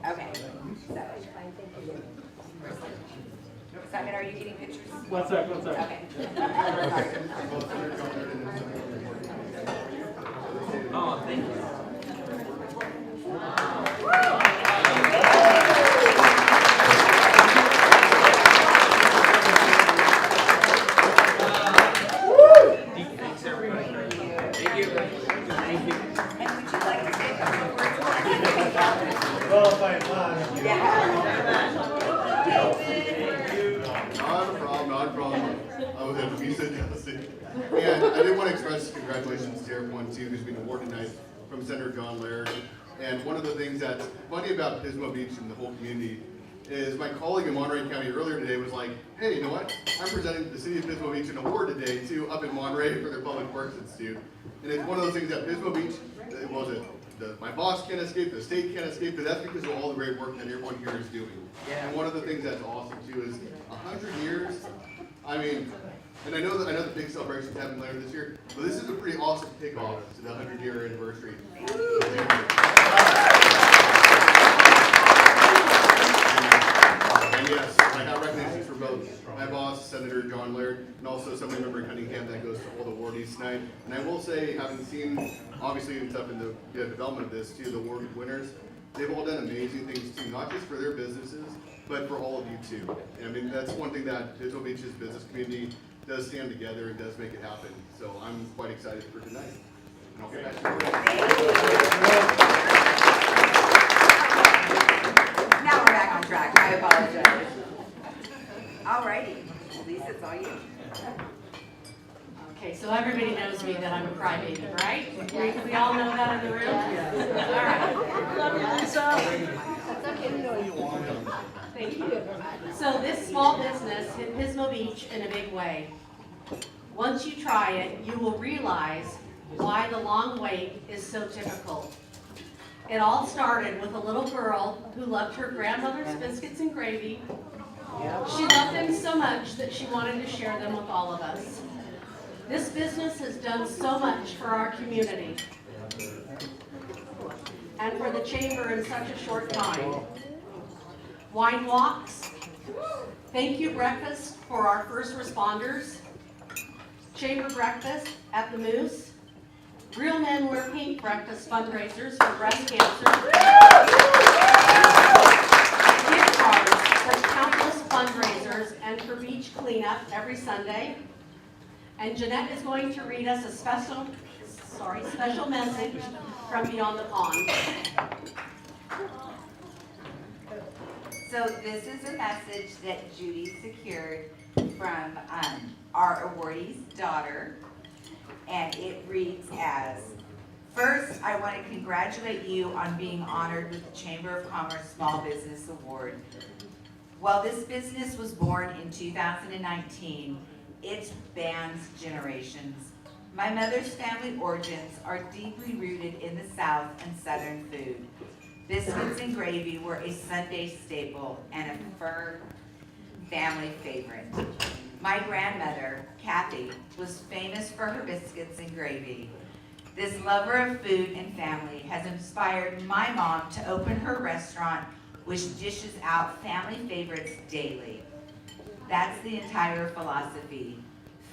Okay. Simon, are you getting pictures?
What's up?
Okay.
Oh, thank you. Thanks, everybody. Thank you. Thank you.
And would you like to say a couple of words?
Not a problem. I was at Visa Jealousy. And I did want to express congratulations to everyone too who's been awarded tonight from Senator John Laird. And one of the things that's funny about Pismo Beach and the whole community is my colleague in Monterey County earlier today was like, hey, you know what? I'm presenting the city of Pismo Beach an award today too up in Monterey for their Public Works Institute. And it's one of those things that Pismo Beach, my boss can't escape, the state can't escape, but that's because of all the great work that everyone here is doing.
Yeah.
And one of the things that's awesome too is 100 years. I mean, and I know the big celebrations happen later this year, but this is a pretty awesome kickoff to the 100-year anniversary. And yes, I have recognitions for both my boss, Senator John Laird, and also somebody member in Cunningham that goes to all the awardees tonight. And I will say, having seen, obviously, and stuff in the development of this too, the award winners, they've all done amazing things too, not just for their businesses, but for all of you too. And I mean, that's one thing that Pismo Beach's business community does stand together and does make it happen. So I'm quite excited for tonight. And I'll get back to you.
Now we're back on track. I apologize. Alrighty. Lisa, it's all you.
Okay, so everybody knows me that I'm a crybaby, right? We all know that in the room? All right. Thank you. So this small business hit Pismo Beach in a big way. Once you try it, you will realize why the long wait is so typical. It all started with a little girl who loved her grandmother's biscuits and gravy. She loved them so much that she wanted to share them with all of us. This business has done so much for our community and for the chamber in such a short time. Wine walks, thank you breakfast for our first responders, chamber breakfast at the Moose, Real Men Wear Pink breakfast fundraisers for breast cancer, gift cards for countless fundraisers and for beach cleanup every Sunday. And Jeanette is going to read us a special message from Beyond the Pond.
So this is a message that Judy secured from our awardee's daughter, and it reads as, first, I want to congratulate you on being honored with the Chamber of Commerce Small Business Award. While this business was born in 2019, it spans generations. My mother's family origins are deeply rooted in the South and Southern food. Biscuits and gravy were a Sunday staple and a firm family favorite.
My grandmother, Kathy, was famous for her biscuits and gravy. This lover of food and family has inspired my mom to open her restaurant, which dishes out family favorites daily. That's the entire philosophy.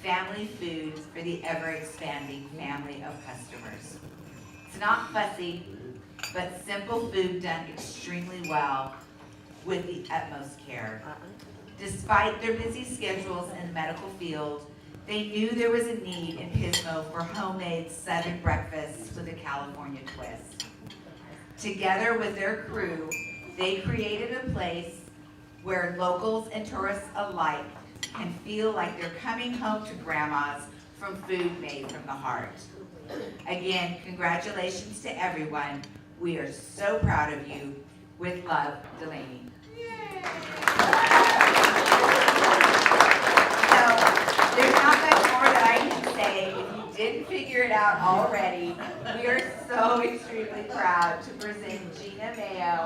Family food for the ever-expanding family of customers. It's not fussy, but simple food done extremely well with the utmost care. Despite their busy schedules in the medical field, they knew there was a need in Pismo for homemade Southern breakfasts with a California twist. Together with their crew, they created a place where locals and tourists alike can feel like they're coming home to grandma's from food made from the heart. Again, congratulations to everyone. We are so proud of you. With love, Delaney. So, there's not much more that I can say. If you didn't figure it out already, we are so extremely proud to present Gina Mayo.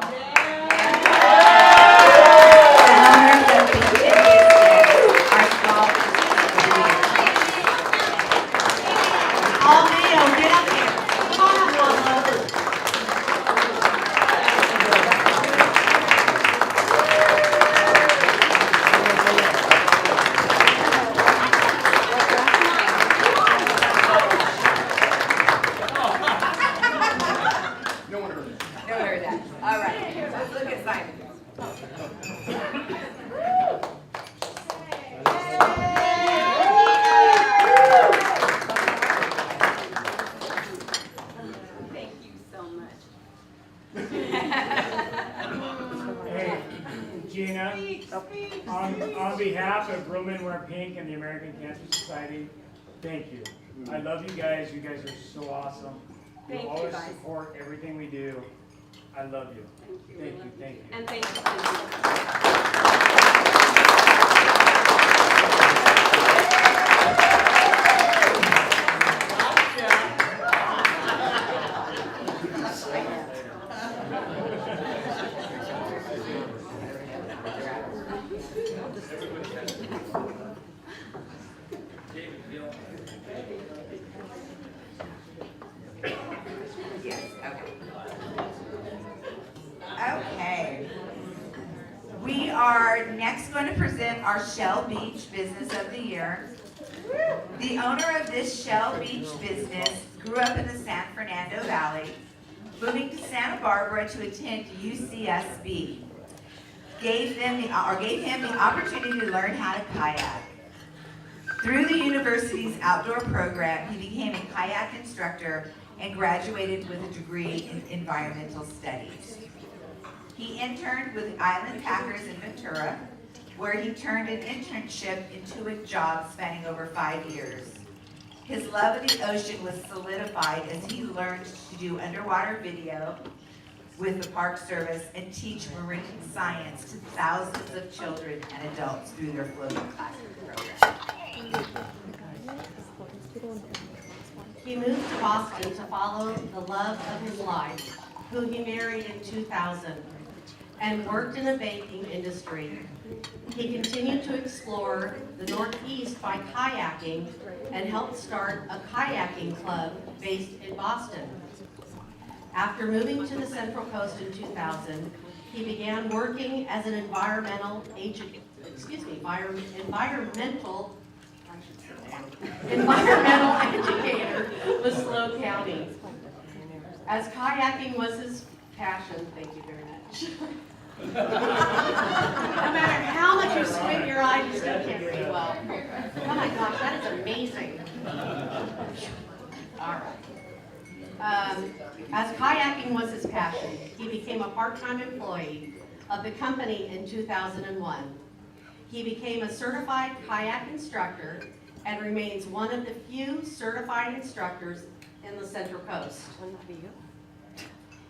All Mayo, get up here. Come on up, Mama.
No one heard it.
No one heard that. All right, let's look at Simon.
Thank you so much.
Hey, Gina, on behalf of Roman Wear Pink and the American Cancer Society, thank you. I love you guys. You guys are so awesome.
Thank you,
always
guys.
support everything we do. I love you. Thank you, thank you.
And thank you.
Yes, okay. Okay. We are next going to present our Shell Beach Business of the Year. The owner of this Shell Beach business grew up in the San Fernando Valley, moving to Santa Barbara to attend UCSB. Gave him the opportunity to learn how to kayak. Through the university's outdoor program, he became a kayak instructor and graduated with a degree in environmental studies. He interned with the Island Packers in Ventura, where he turned an internship into a job spanning over 5 years. His love of the ocean was solidified as he learned to do underwater video with the Park Service and teach marine science to thousands of children and adults through their floating classroom program.
He moved to Boston to follow the love of his life, who he married in 2000, and worked in the banking industry. He continued to explore the Northeast by kayaking and helped start a kayaking club based in Boston. After moving to the Central Coast in 2000, he began working as an environmental educator with Slow County. As kayaking was his passion, thank you very much. No matter how much you squint your eye, you still can't read well. Oh my gosh, that is amazing. All right. As kayaking was his passion, he became a part-time employee of the company in 2001. He became a certified kayak instructor and remains one of the few certified instructors in the Central Coast.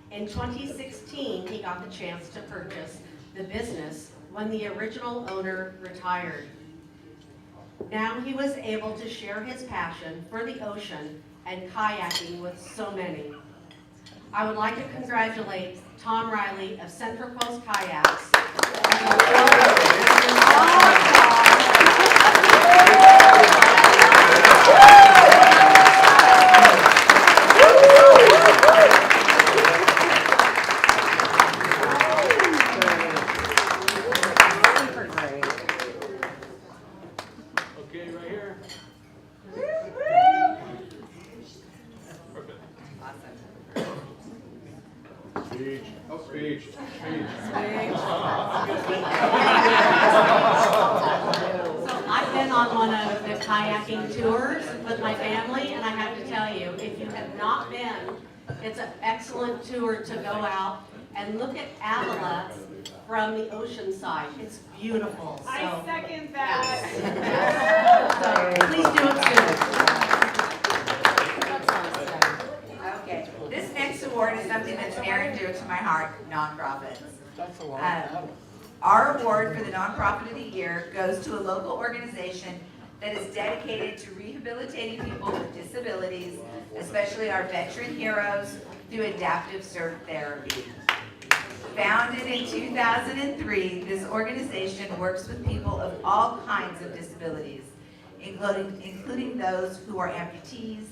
In 2016, he got the chance to purchase the business when the original owner retired. Now he was able to share his passion for the ocean and kayaking with so many. I would like to congratulate Tom Riley of Central Coast Kayaks.
Oh, speech.
So I've been on one of the kayaking tours with my family, and I have to tell you, if you have not been, it's an excellent tour to go out and look at Avila from the ocean side. It's beautiful. So,
I second that.
so please do it soon.
Okay, this next award is something that's near and dear to my heart, nonprofits. Our award for the Nonprofit of the Year goes to a local organization that is dedicated to rehabilitating people with disabilities, especially our veteran heroes, through adaptive surf therapy. Founded in 2003, this organization works with people of all kinds of disabilities, including those who are amputees,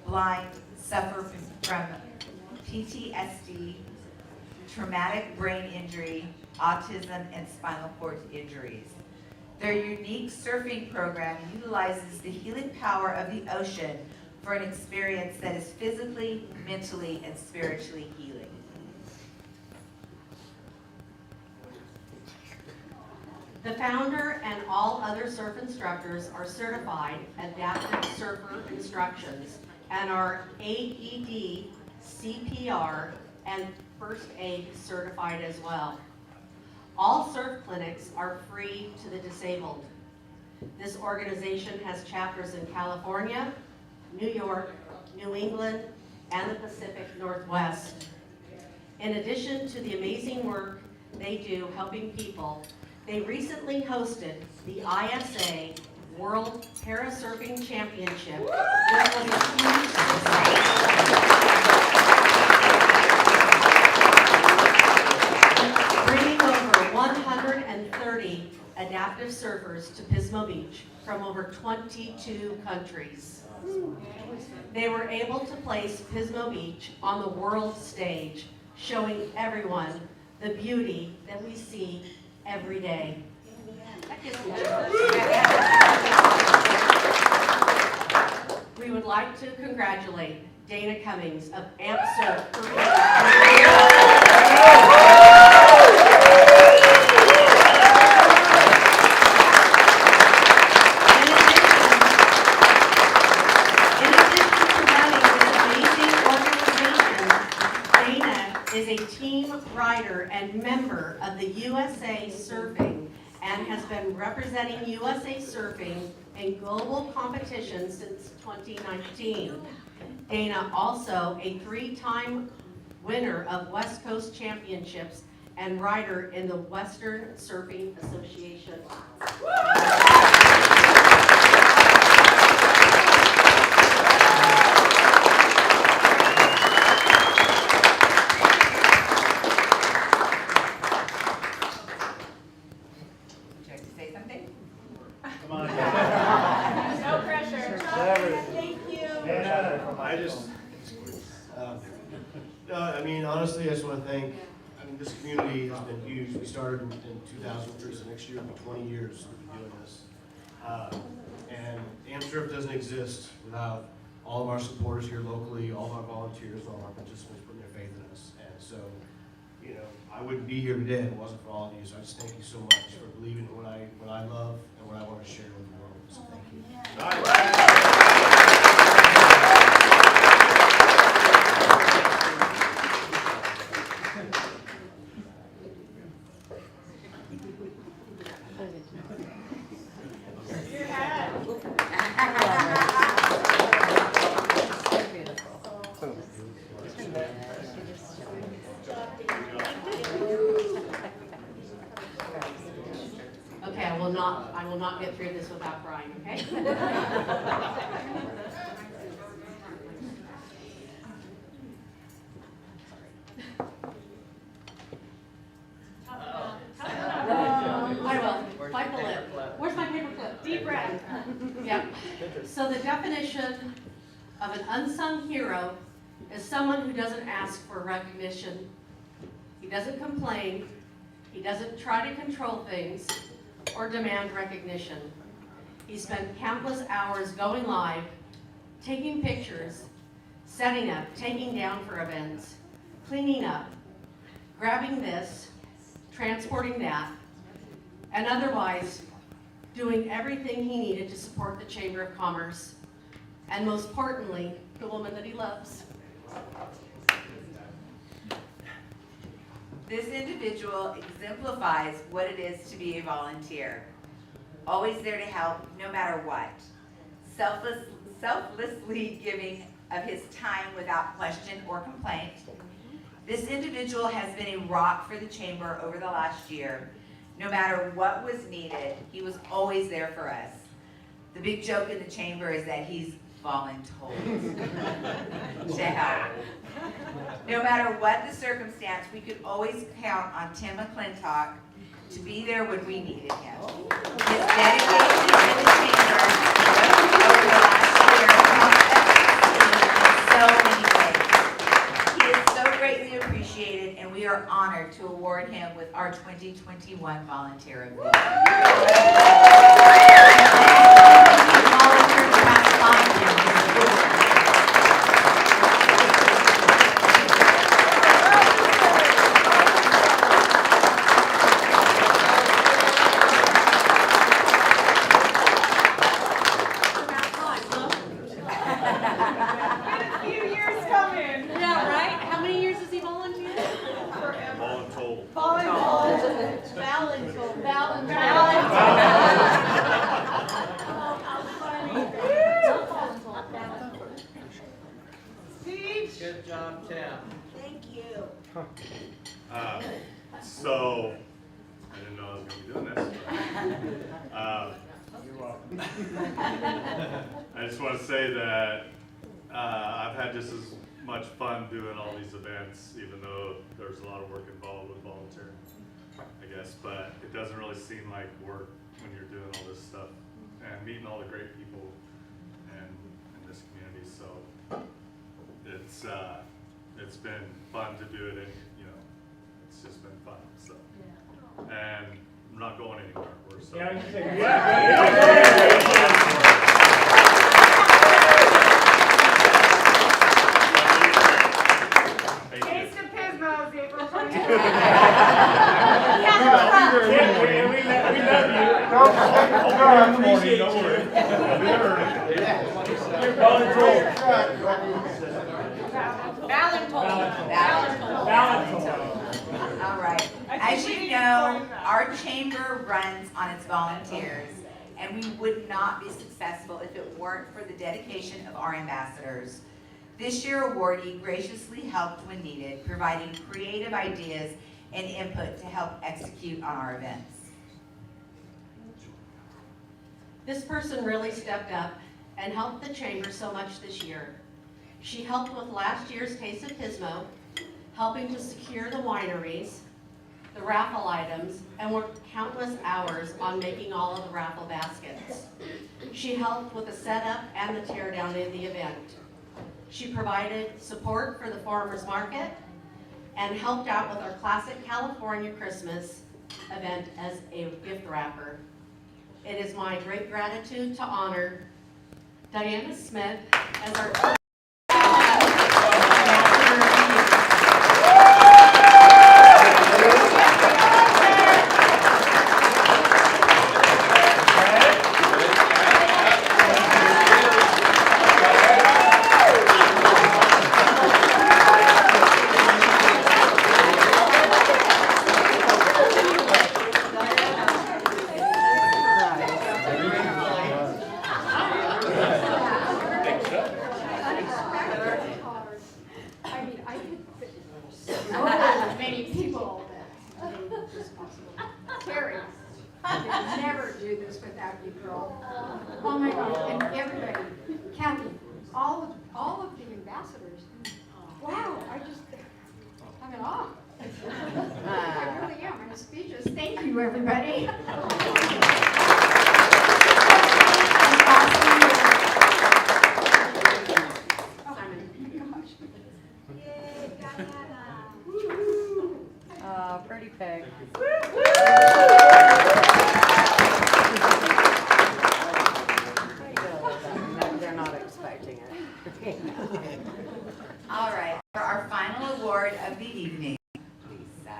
blind, suffer from PTSD, traumatic brain injury, autism, and spinal cord injuries. Their unique surfing program utilizes the healing power of the ocean for an experience that is physically, mentally, and spiritually healing.
The founder and all other surf instructors are certified adaptive surfer instructions and are AED, CPR, and first aid certified as well. All surf clinics are free to the disabled. This organization has chapters in California, New York, New England, and the Pacific Northwest. In addition to the amazing work they do helping people, they recently hosted the ISA World Parasurfing Championship. This was a huge success, bringing over 130 adaptive surfers to Pismo Beach from over 22 countries. They were able to place Pismo Beach on the world stage, showing everyone the beauty that we see every day. We would like to congratulate Dana Cummings of AMP Surf In addition to running this amazing organization, Dana is a team rider and member of the USA Surfing and has been representing USA Surfing in global competitions since 2019. Dana also a 3-time winner of West Coast Championships and rider in the Western Surfing Association.
Honestly, I just want to thank, this community has been huge. We started in 2003, so next year will be 20 years we've been doing this. And AMP Surf doesn't exist without all of our supporters here locally, all of our volunteers, all of our participants putting their faith in us. And so, I wouldn't be here today if it wasn't for all of you. So I just thank you so much for believing in what I love and what I want to share with the world. So thank you.
Okay, I will not get through this without crying, okay? I will. Bite the lip. Where's my paper clip? Deep breath. Yep. So the definition of an unsung hero is someone who doesn't ask for recognition. He doesn't complain. He doesn't try to control things or demand recognition. He spent countless hours going live, taking pictures, setting up, taking down for events, cleaning up, grabbing this, transporting that, and otherwise doing everything he needed to support the Chamber of Commerce, and most importantly, the woman that he loves.
This individual exemplifies what it is to be a volunteer. Always there to help, no matter what. Selflessly giving of his time without question or complaint. This individual has been a rock for the Chamber over the last year. No matter what was needed, he was always there for us. The big joke in the Chamber is that he's voluntold to help. No matter what the circumstance, we could always count on Tim McClintock to be there when we needed him. His dedication to the Chamber over the last year helped us in so many ways. He is so greatly appreciated, and we are honored to award him with our 2021 Volunteer of the Year.
Good job, Tim.
Thank you.
So, I didn't know I was going to be doing this.
You're welcome.
I just want to say that I've had just as much fun doing all these events, even though there's a lot of work involved with volunteering, I guess. But it doesn't really seem like work when you're doing all this stuff and meeting all the great people in this community. So it's been fun to do it, and it's just been fun. So, and I'm not going anywhere. We're so.
Yeah,
Taste of Pismo, April 20th.
we love you.
Don't worry.
You're volunteer.
All right. As you know, our chamber runs on its volunteers, and we would not be successful if it weren't for the dedication of our ambassadors. This year awardee graciously helped when needed, providing creative ideas and input to help execute on our events.
This person really stepped up and helped the Chamber so much this year. She helped with last year's Taste of Pismo, helping to secure the wineries, the raffle items, and worked countless hours on making all of the raffle baskets. She helped with the setup and the teardown of the event. She provided support for the farmers market and helped out with our classic California Christmas event as a gift wrapper. It is my great gratitude to honor Diana Smith as our
Oh my gosh, and everybody, Kathy, all of the ambassadors, wow, I'm in awe. I really am, I'm speechless. Thank you, everybody.
Pretty pig. They're not expecting it.
All right, for our final award of the evening, please, Seth.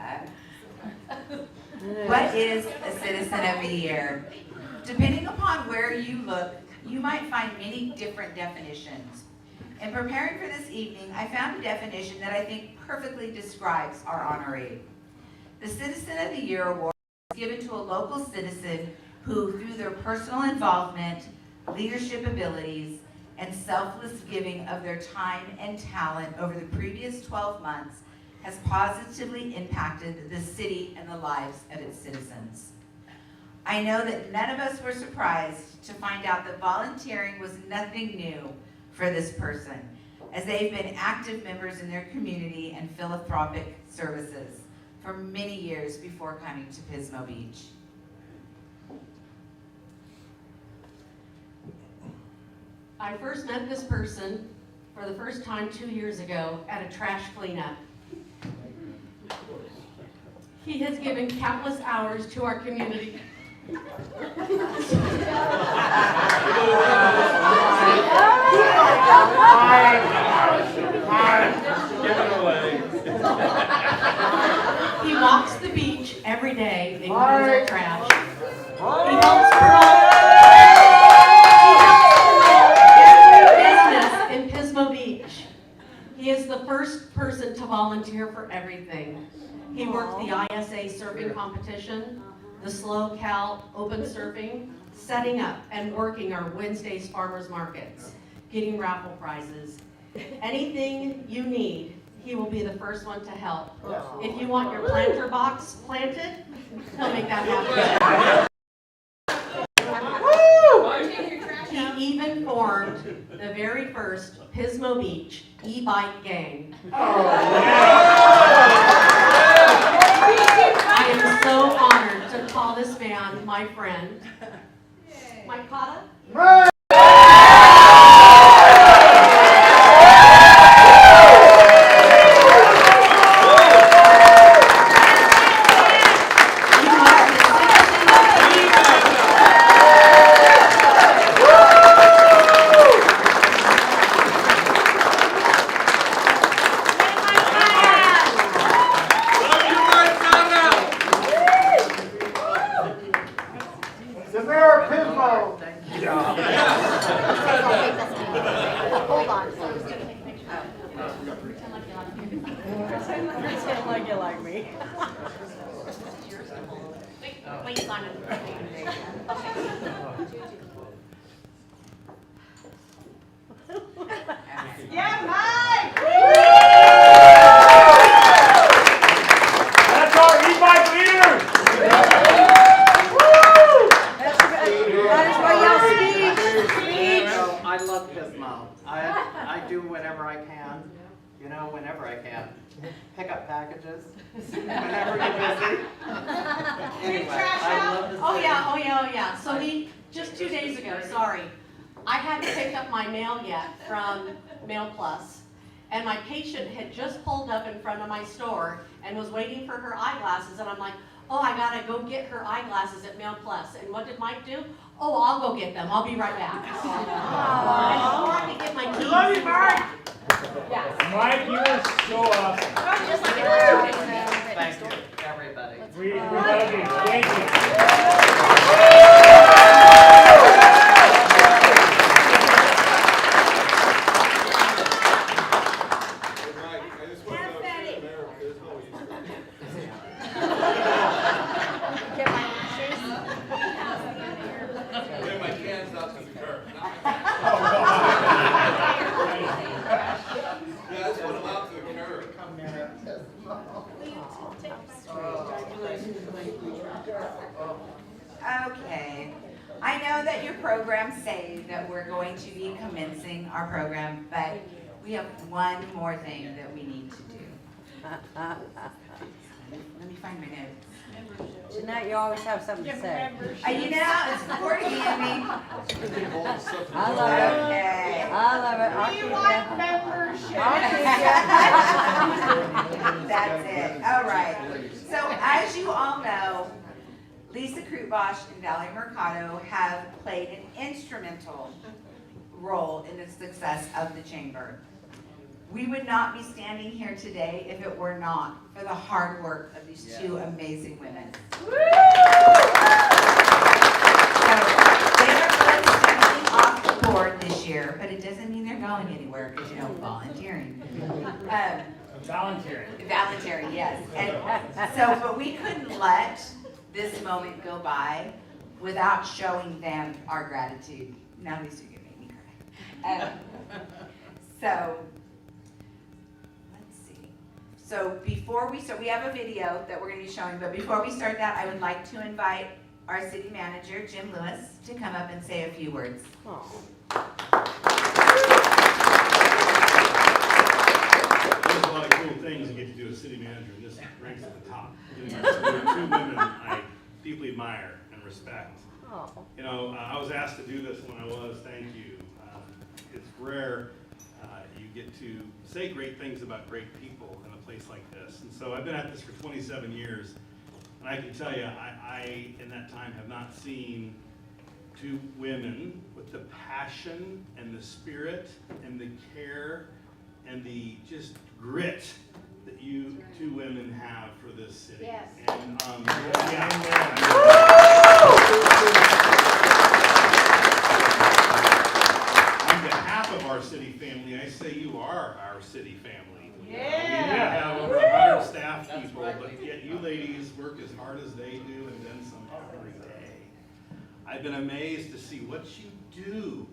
is a Citizen of the Year? Depending upon where you look, you might find many different definitions. In preparing for this evening, I found a definition that I think perfectly describes our honoree. The Citizen of the Year award is given to a local citizen who, through their personal involvement, leadership abilities, and selfless giving of their time and talent over the previous 12 months, has positively impacted the city and the lives of its citizens. I know that none of us were surprised to find out that volunteering was nothing new for this person, as they've been active members in their community and philanthropic services for many years before coming to Pismo Beach.
I first met this person for the first time 2 years ago at a trash cleanup. He has given countless hours to our community. He walks the beach every day and cleans up trash. He helps promote every business in Pismo Beach. He is the first person to volunteer for everything. He worked the ISA surfing competition, the Slow Cal open surfing, setting up and working our Wednesdays farmers markets, getting raffle prizes. Anything you need, he will be the first one to help. If you want your planter box planted, he'll make that happen. He even formed the very first Pismo Beach e-bike gang. I am so honored to call this man my friend. Mike Cotta?
Hold on.
Pretend like you like me. Wait, Simon.
Yeah, Mike!
That's our e-bike leader!
Might as well yell speech.
I love Pismo. I do whenever I can, whenever I can. Pick up packages, whenever you're busy. Anyway, I love this.
Oh yeah. So just 2 days ago, sorry, I hadn't picked up my mail yet from Mail Plus, and my patient had just pulled up in front of my store and was waiting for her eyeglasses, and I'm like, oh, I gotta go get her eyeglasses at Mail Plus. And what did Mike do? Oh, I'll go get them. I'll be right back. And before I could get my keys.
Love you, Mike!
Yes.
Mike, you are so awesome.
Just like a
Thank you, everybody.
We love you. Thank you.
Okay, I know that your programs say that we're going to be commencing our program, but we have one more thing that we need to do. Let me find my notes.
Jeanette, you always have something to say.
It's important to me.
I love it.
Okay.
I love it. I'll keep you.
membership?
I'll keep you.
That's it. All right. So as you all know, Lisa Krutbosch and Valerie Mercado have played an instrumental role in the success of the chamber. We would not be standing here today if it were not for the hard work of these two amazing women. So they are both stepping off the board this year, but it doesn't mean they're going anywhere because, volunteering. Volunteering, yes. And so, but we couldn't let this moment go by without showing them our gratitude. Now these two can make me cry. So, let's see. So before we start, we have a video that we're going to be showing, but before we start that, I would like to invite our city manager, Jim Lewis, to come up and say a few words.
There's a lot of cool things you get to do as city manager, and this ranks at the top. There are two women I deeply admire and respect. I was asked to do this when I was, thank you. It's rare you get to say great things about great people in a place like this. And so I've been at this for 27 years, and I can tell you, I in that time have not seen two women with the passion and the spirit and the care and the just grit that you two women have for this city.
Yes.
And on behalf of our city family, I say you are our city family. We have over 100 staff people, but yet you ladies work as hard as they do and then some every day. I've been amazed to see what you do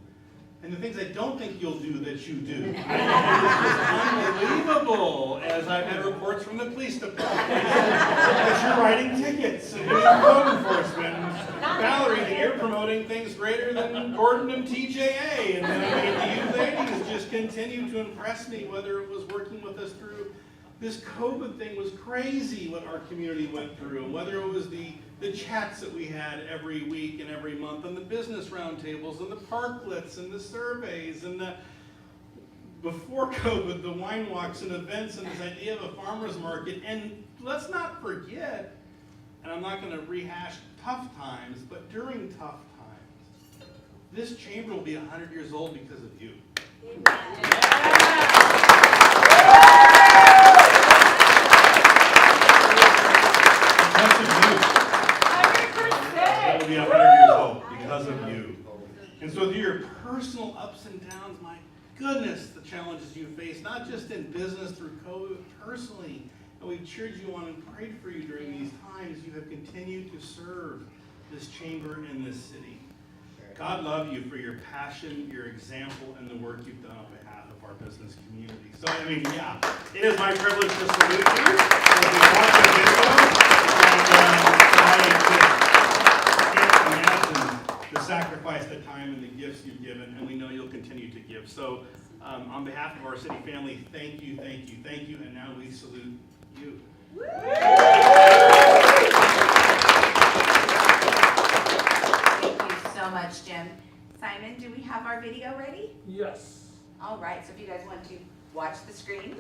and the things I don't think you'll do that you do. It's just unbelievable, as I've had reports from the police department that you're writing tickets and doing code enforcement. Valerie, that you're promoting things greater than Gordon and TJA. And then you ladies just continue to impress me, whether it was working with us through this COVID thing was crazy what our community went through, and whether it was the chats that we had every week and every month, and the business roundtables, and the parklets, and the surveys, and before COVID, the wine walks and events, and this idea of a farmer's market. And let's not forget, and I'm not going to rehash tough times, but during tough times, this chamber will be 100 years old because of you. It'll be 100 years old because of you. And so through your personal ups and downs, my goodness, the challenges you face, not just in business through COVID, personally, and we've cheered you on and prayed for you during these times. You have continued to serve this chamber and this city. God love you for your passion, your example, and the work you've done on behalf of our business community. So, it is my privilege to salute you as we watch the video, and I can't imagine the sacrifice, the time, and the gifts you've given, and we know you'll continue to give. So, on behalf of our city family, thank you, thank you, thank you, and now we salute you.
So much, Jim. Simon, do we have our video ready?
Yes.
All right, so if you guys want to watch the screen.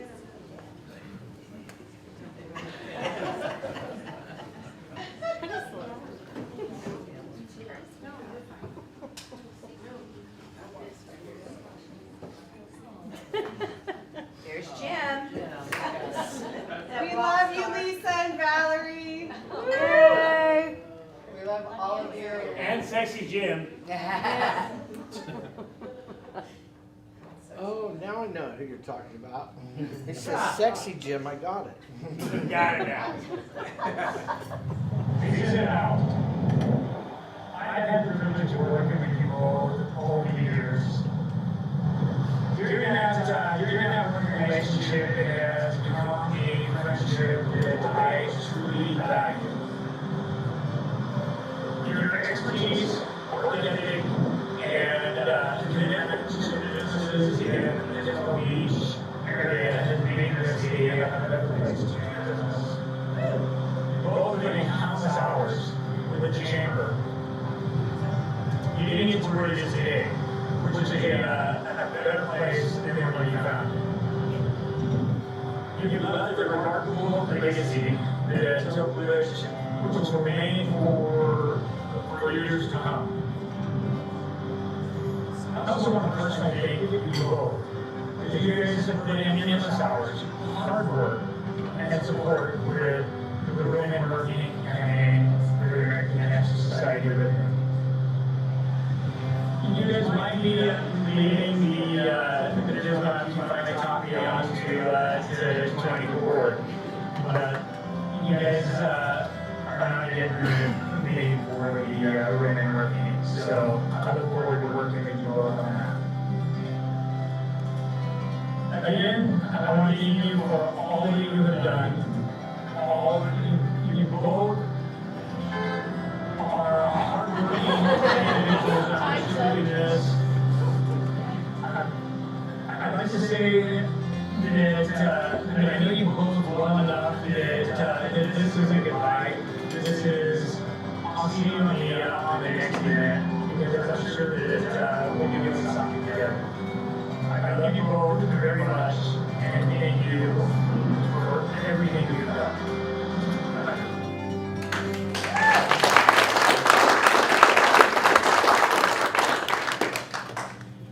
There's Jim.
We love you, Lisa and Valerie. Yay.
We love all of you.
And sexy Jim.
Oh, now I know who you're talking about. It says sexy Jim, I got it.
Got it now.
Figure it out. I've had the privilege of working with you all the years. You're gonna have a relationship that has become a friendship that I truly value. Your expertise, work ethic, and commitment to businesses in the Pismo Beach area has made this city a better place to do business. Both living countless hours with the chamber. You didn't get to where it is today, which is a better place than where you found it. You left a remarkable legacy that took which will remain for years to come. I also want to personally thank you both. So you guys have put in endless hours, hard work, and support with the women working campaign for the American Cancer Society with me. You guys might be leading the Pismo finally talk me on to joining the board, but you guys are not getting rid of me for the women working, so I look forward to working with you both on that. Again, I want to thank you for all that you have done. All you both are hardworking individuals that are doing this. I'd like to say that I know you both well enough that this isn't goodbye. This is, I'll see you on the next event, because I'm sure that we'll be doing something together. I love you both very much, and thank you for everything you've done.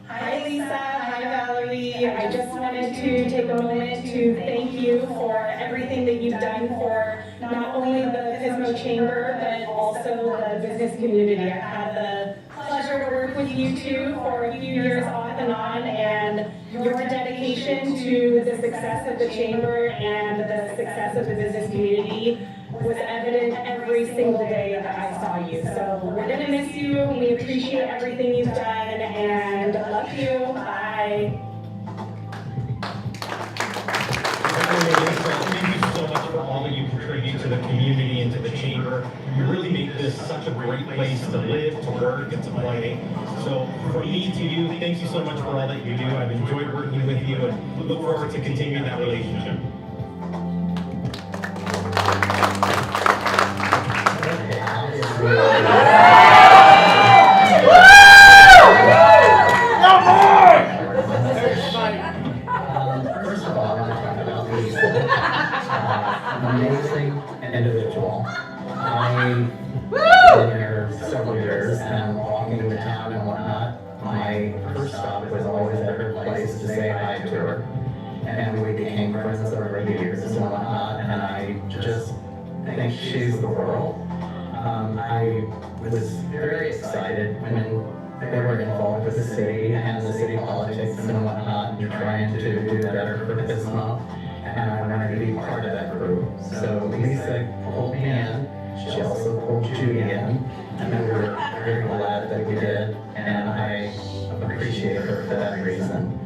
Hi Lisa, hi Valerie. I just wanted to take a moment to thank you for everything that you've done for not only the Pismo Chamber, but also the business community. I've had the pleasure to work with you two for a few years off and on, and your dedication to the success of the Chamber and the success of the business community was evident every single day that I saw you. So we're gonna miss you. We appreciate everything you've done, and love you. Bye.
Thank you so much for all that you contribute to the community and to the chamber. You really make this such a great place to live, to work, and to play. So from me to you, thank you so much for all that you do. I've enjoyed working with you and look forward to continuing that relationship.
First of all, I want to talk about Lisa. An amazing individual. I've been here several years and walking the town and whatnot. My first stop was always at her place to say hi to her. And we became friends over the years and whatnot, and I just think she's the world. I was very excited when they were involved with the city and the city politics and whatnot, and trying to do better for Fisma, and I wanted to be part of that group. So Lisa pulled me in, she also pulled Judy in, and we were very glad that we did, and I appreciate her for that reason.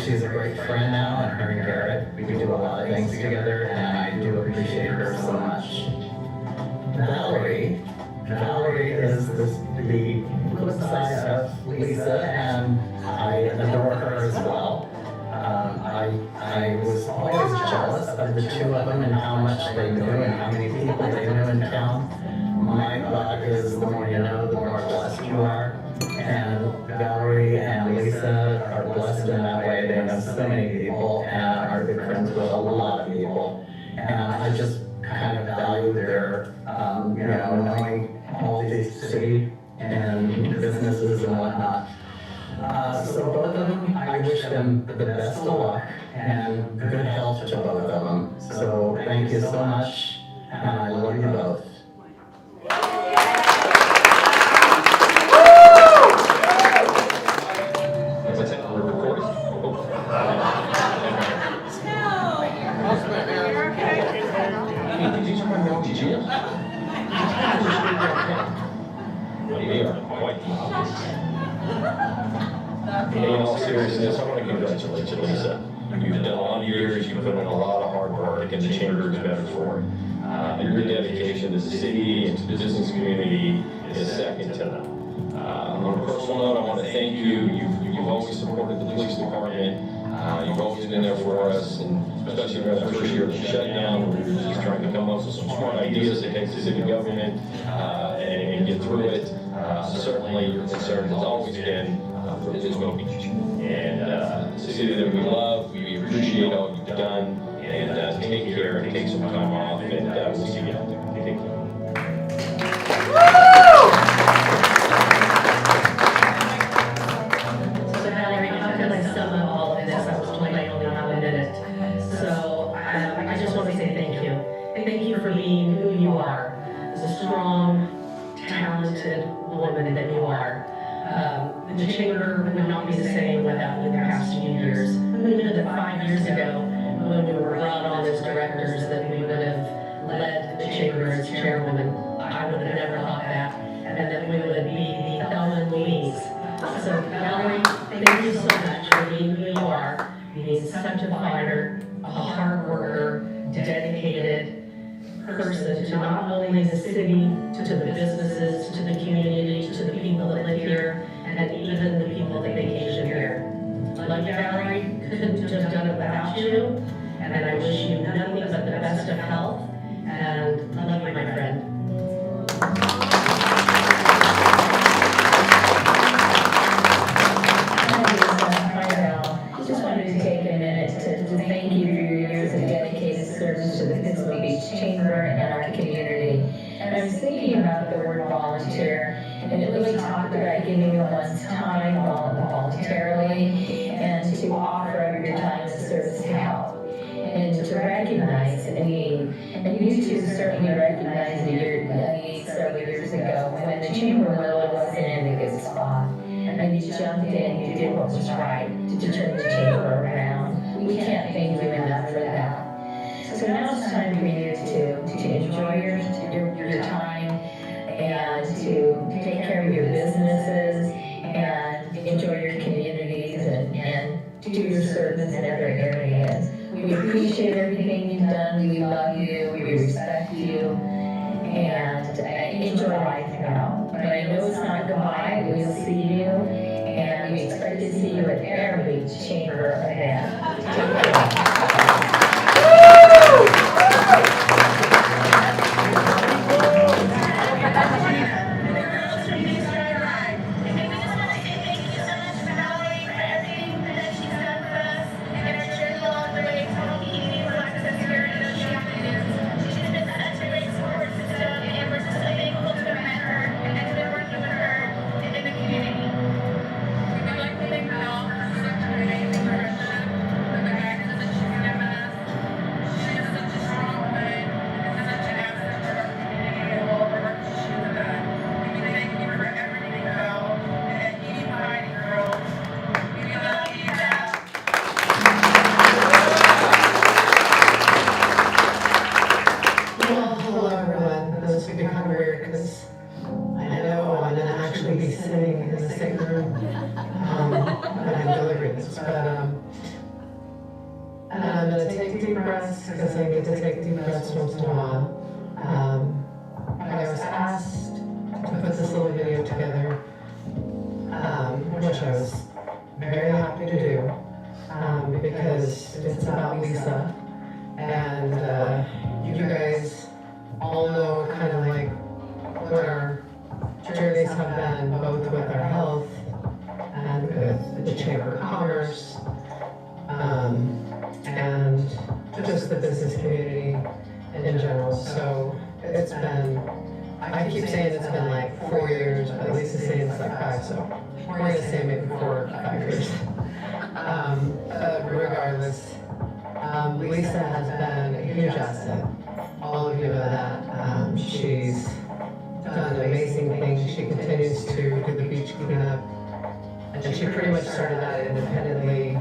She's a great friend now, and her and Garrett, we do a lot of things together, and I do appreciate her so much. Valerie is the flip side of Lisa, and I adore her as well. I was always jealous of the two of them and how much they knew and how many people they knew in town. My thought is the more you know, the more blessed you are. And Valerie and Lisa are blessed in that way. They know so many people and are good friends with a lot of people. And I just kind of value their, knowing all these city and businesses and whatnot. So both of them, I wish them the best of luck and good health to both of them. So thank you so much, and I love you both.
In all seriousness, I want to congratulate you, Lisa. You've done a lot of years, you've put in a lot of hard work, and the chamber is better for it. And your dedication to the city and to the business community is second to none. On a personal note, I want to thank you. You've always supported the police department. You've always been there for us, and especially during the first year of the shutdown, we were just trying to come up with some smart ideas to take the city government and get through it. Certainly, your concern has always been for Pismo Beach. And it's a city that we love, we appreciate all you've done, and take care and take some time off, and we'll see you out there. Take care.
So Valerie, how can I sum up all of this?
being such a fighter, a hard worker, dedicated person to not only the city, to the businesses, to the community, to the people that live here, and even the people that vacation here. Love you, Valerie. Couldn't have done it without you, and I wish you nothing but the best of health, and love you, my friend. I just wanted to take a minute to thank you for your years of dedicated service to the Pismo Beach Chamber and our community. And I was thinking about the word volunteer, and it really talked about giving one's time voluntarily and to offer up your time as service to help and to recognize a need. And you two certainly recognized a need several years ago when the chamber really wasn't in a good spot. And you jumped in, you did what was right to turn the chamber around. We can't thank you enough for that. So now it's time for you to enjoy your time and to take care of your businesses and enjoy your communities and do your service in other areas. We appreciate everything you've done. We love you. We respect you. And enjoy life now. But I know it's not goodbye. We'll see you. And we expect to see you at every chamber event. Take care. Because I need to take deep breaths once in a while. I was asked to put this little video together, which I was very happy to do, because it's about Lisa, and you guys all know kind of like what our journeys have been, both with our health and with the Chamber of Commerce, and just the business community in general. So it's been, I keep saying it's been like 4 years, but Lisa's saying it's like 5, so we're gonna say maybe 4 or 5 years. Regardless, Lisa has been a huge asset. All of you know that. She's done amazing things. She continues to do the beach cleanup, and she pretty much started that independently.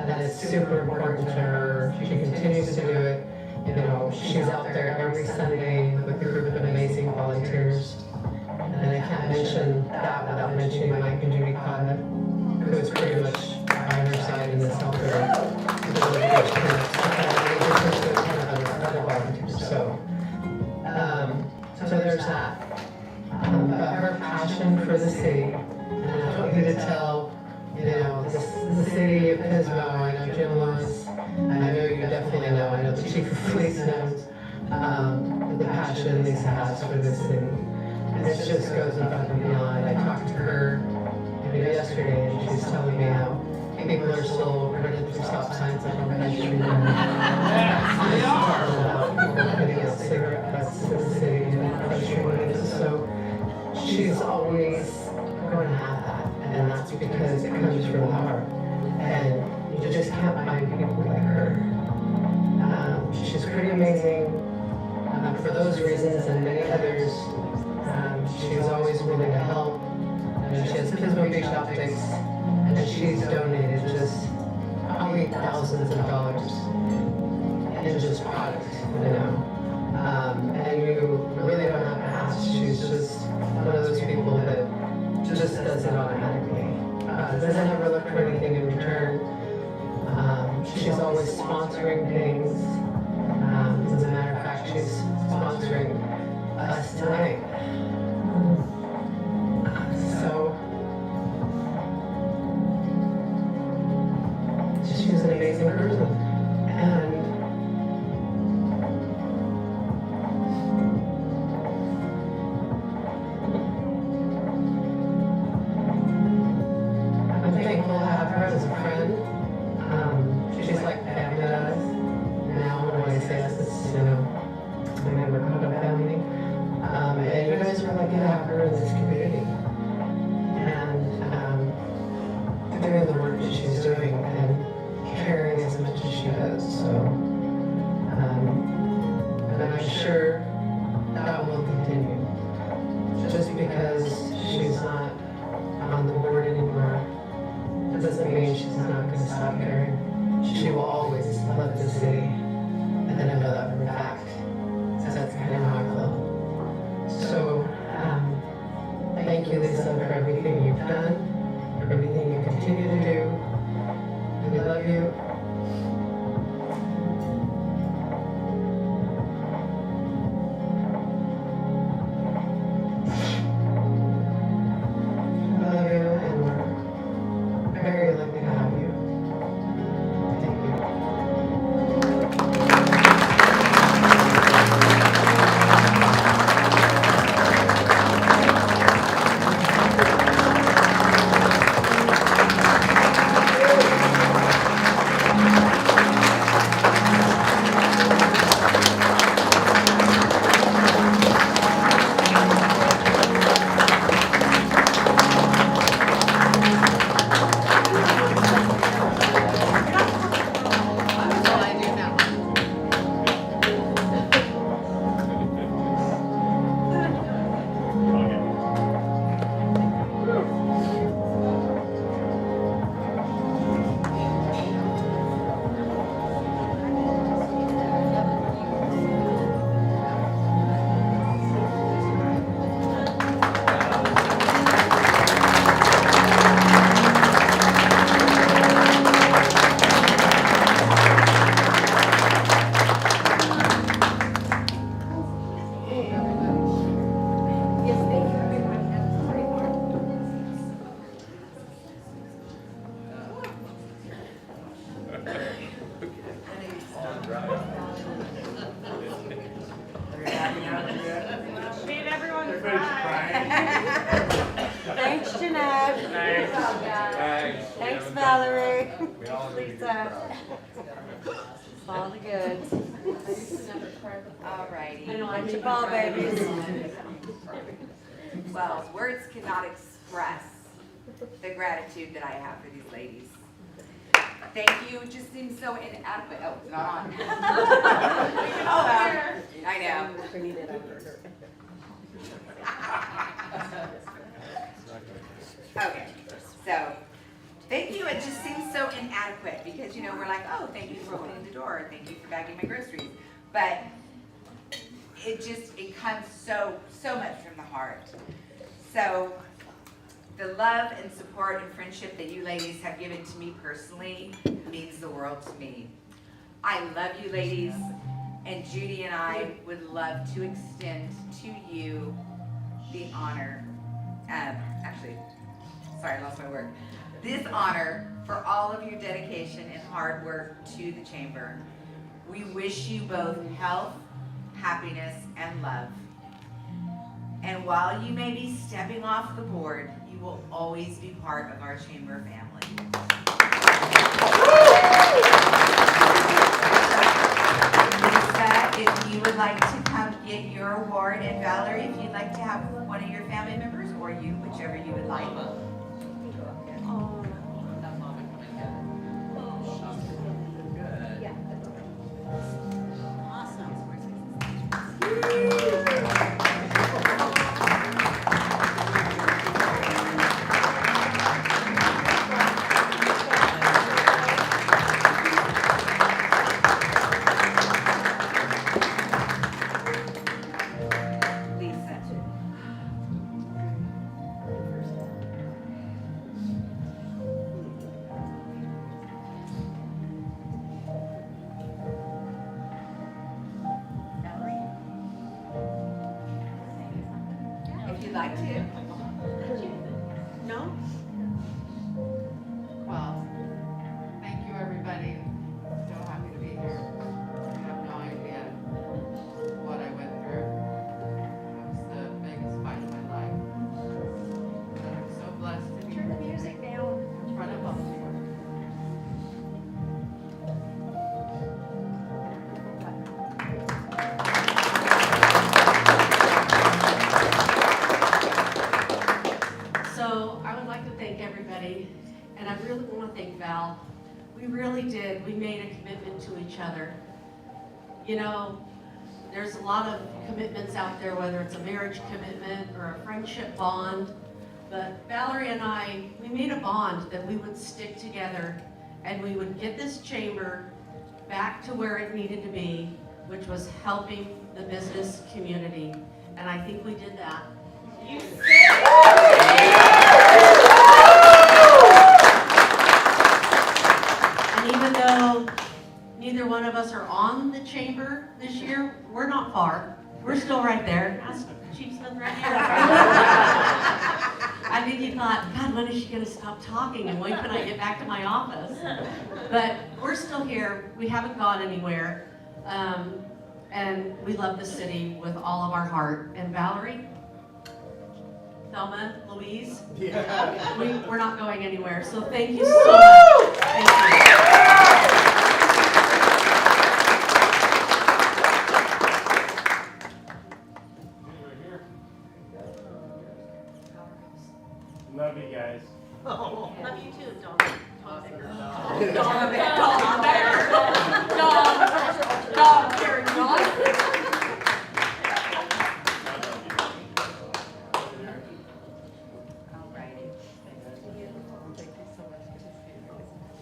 And it's super important to her. She continues to do it. You know, she's out there every Sunday with a group of amazing volunteers. And I can't mention that without mentioning Mike and Judy Cotta, who is pretty much by her side in this helper. So there's that. But her passion for the city, and I want you to tell, you know, the city of Pismo. I know Jim Lewis, I know you definitely know, I know the chief of police knows the passion Lisa has for this city. And it just goes above and beyond. I talked to her yesterday, and she's telling me how people are still running through stop signs like on Main Street. They are. People putting out cigarette butts in the city and frustrating. So she's always going to have that, and that's because it comes from the heart. And you just can't find people like her. She's pretty amazing for those reasons and many others. She's always willing to help. She has Pismo Beach Optics, and she's donated just probably thousands of dollars in just product, you know. And you really don't have to ask. She's just one of those people that just does it automatically. Doesn't ever look for anything in return.
always sponsoring things. As a matter of fact, she's sponsoring us tonight. So she's an amazing person. And I'm thankful to have her as a friend. She's like family to us. Now, when I say us, it's, you know, my neighborhood of family. And you guys are lucky to have her in this community. And doing the work that she's doing and caring as much as she does. So, and I'm sure that will continue. Just because she's not on the board anymore, it doesn't mean she's not going to stop caring. She will always love the city, and I know that for a fact, because that's kind of how I feel. So, thank you, Lisa, for everything you've done, everything you continue to do. We love you. We love you, and we're very lucky to have you. Thank you.
Made everyone
Everybody's
cry.
Thanks, Jeanette. Thanks, Valerie. Lisa. All the goods.
Alrighty.
Bunch of ball babies.
Well, words cannot express the gratitude that I have for these ladies. Thank you. It just seems so inadequate. Oh, it's not on. Oh, I know. Okay, so thank you. It just seems so inadequate because, you know, we're like, oh, thank you for opening the door. Thank you for bagging my groceries. But it comes so much from the heart. So the love and support and friendship that you ladies have given to me personally means the world to me. I love you ladies, and Judy and I would love to extend to you the honor, actually, sorry, I lost my word. This honor for all of your dedication and hard work to the Chamber. We wish you both health, happiness, and love. And while you may be stepping off the board, you will always be part of our Chamber family. Lisa, if you would like to come get your award, and Valerie, if you'd like to have one of your family members, or you, whichever you would like. like to?
No?
Well, thank you, everybody. I'm so happy to be here. You have no idea what I went through. It was the biggest fight of my life. But I'm so blessed to be
Turn the music down.
in front of all of you.
So I would like to thank everybody, and I really want to thank Val. We really did. We made a commitment to each other. You know, there's a lot of commitments out there, whether it's a marriage commitment or a friendship bond. But Valerie and I, we made a bond that we would stick together and we would get this chamber back to where it needed to be, which was helping the business community. And I think we did that. And even though neither one of us are on the chamber this year, we're not far. We're still right there. Ask Chief Smith right here. I think you thought, God, when is she going to stop talking and when can I get back to my office? But we're still here. We haven't gone anywhere. And we love the city with all of our heart. And Valerie, Thelma, Louise, we're not going anywhere. So thank you so much. Thank you.
Love you guys.
Love you too, Dawn.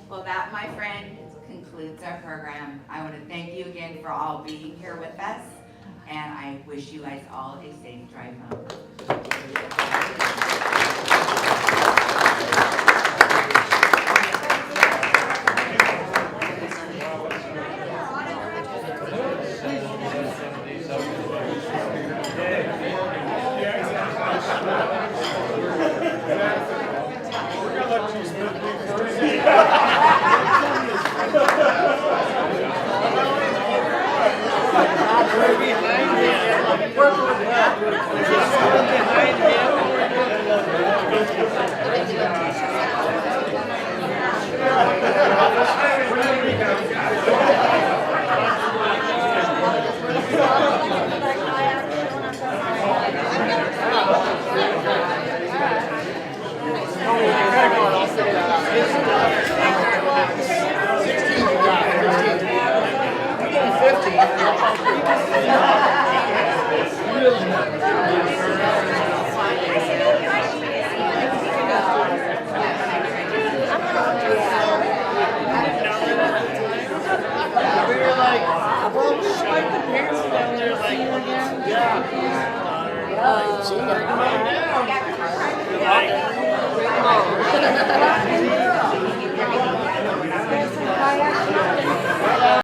Well, that, my friend, concludes our program. I want to thank you again for all being here with us, and I wish you guys all a safe drive home.
Yeah.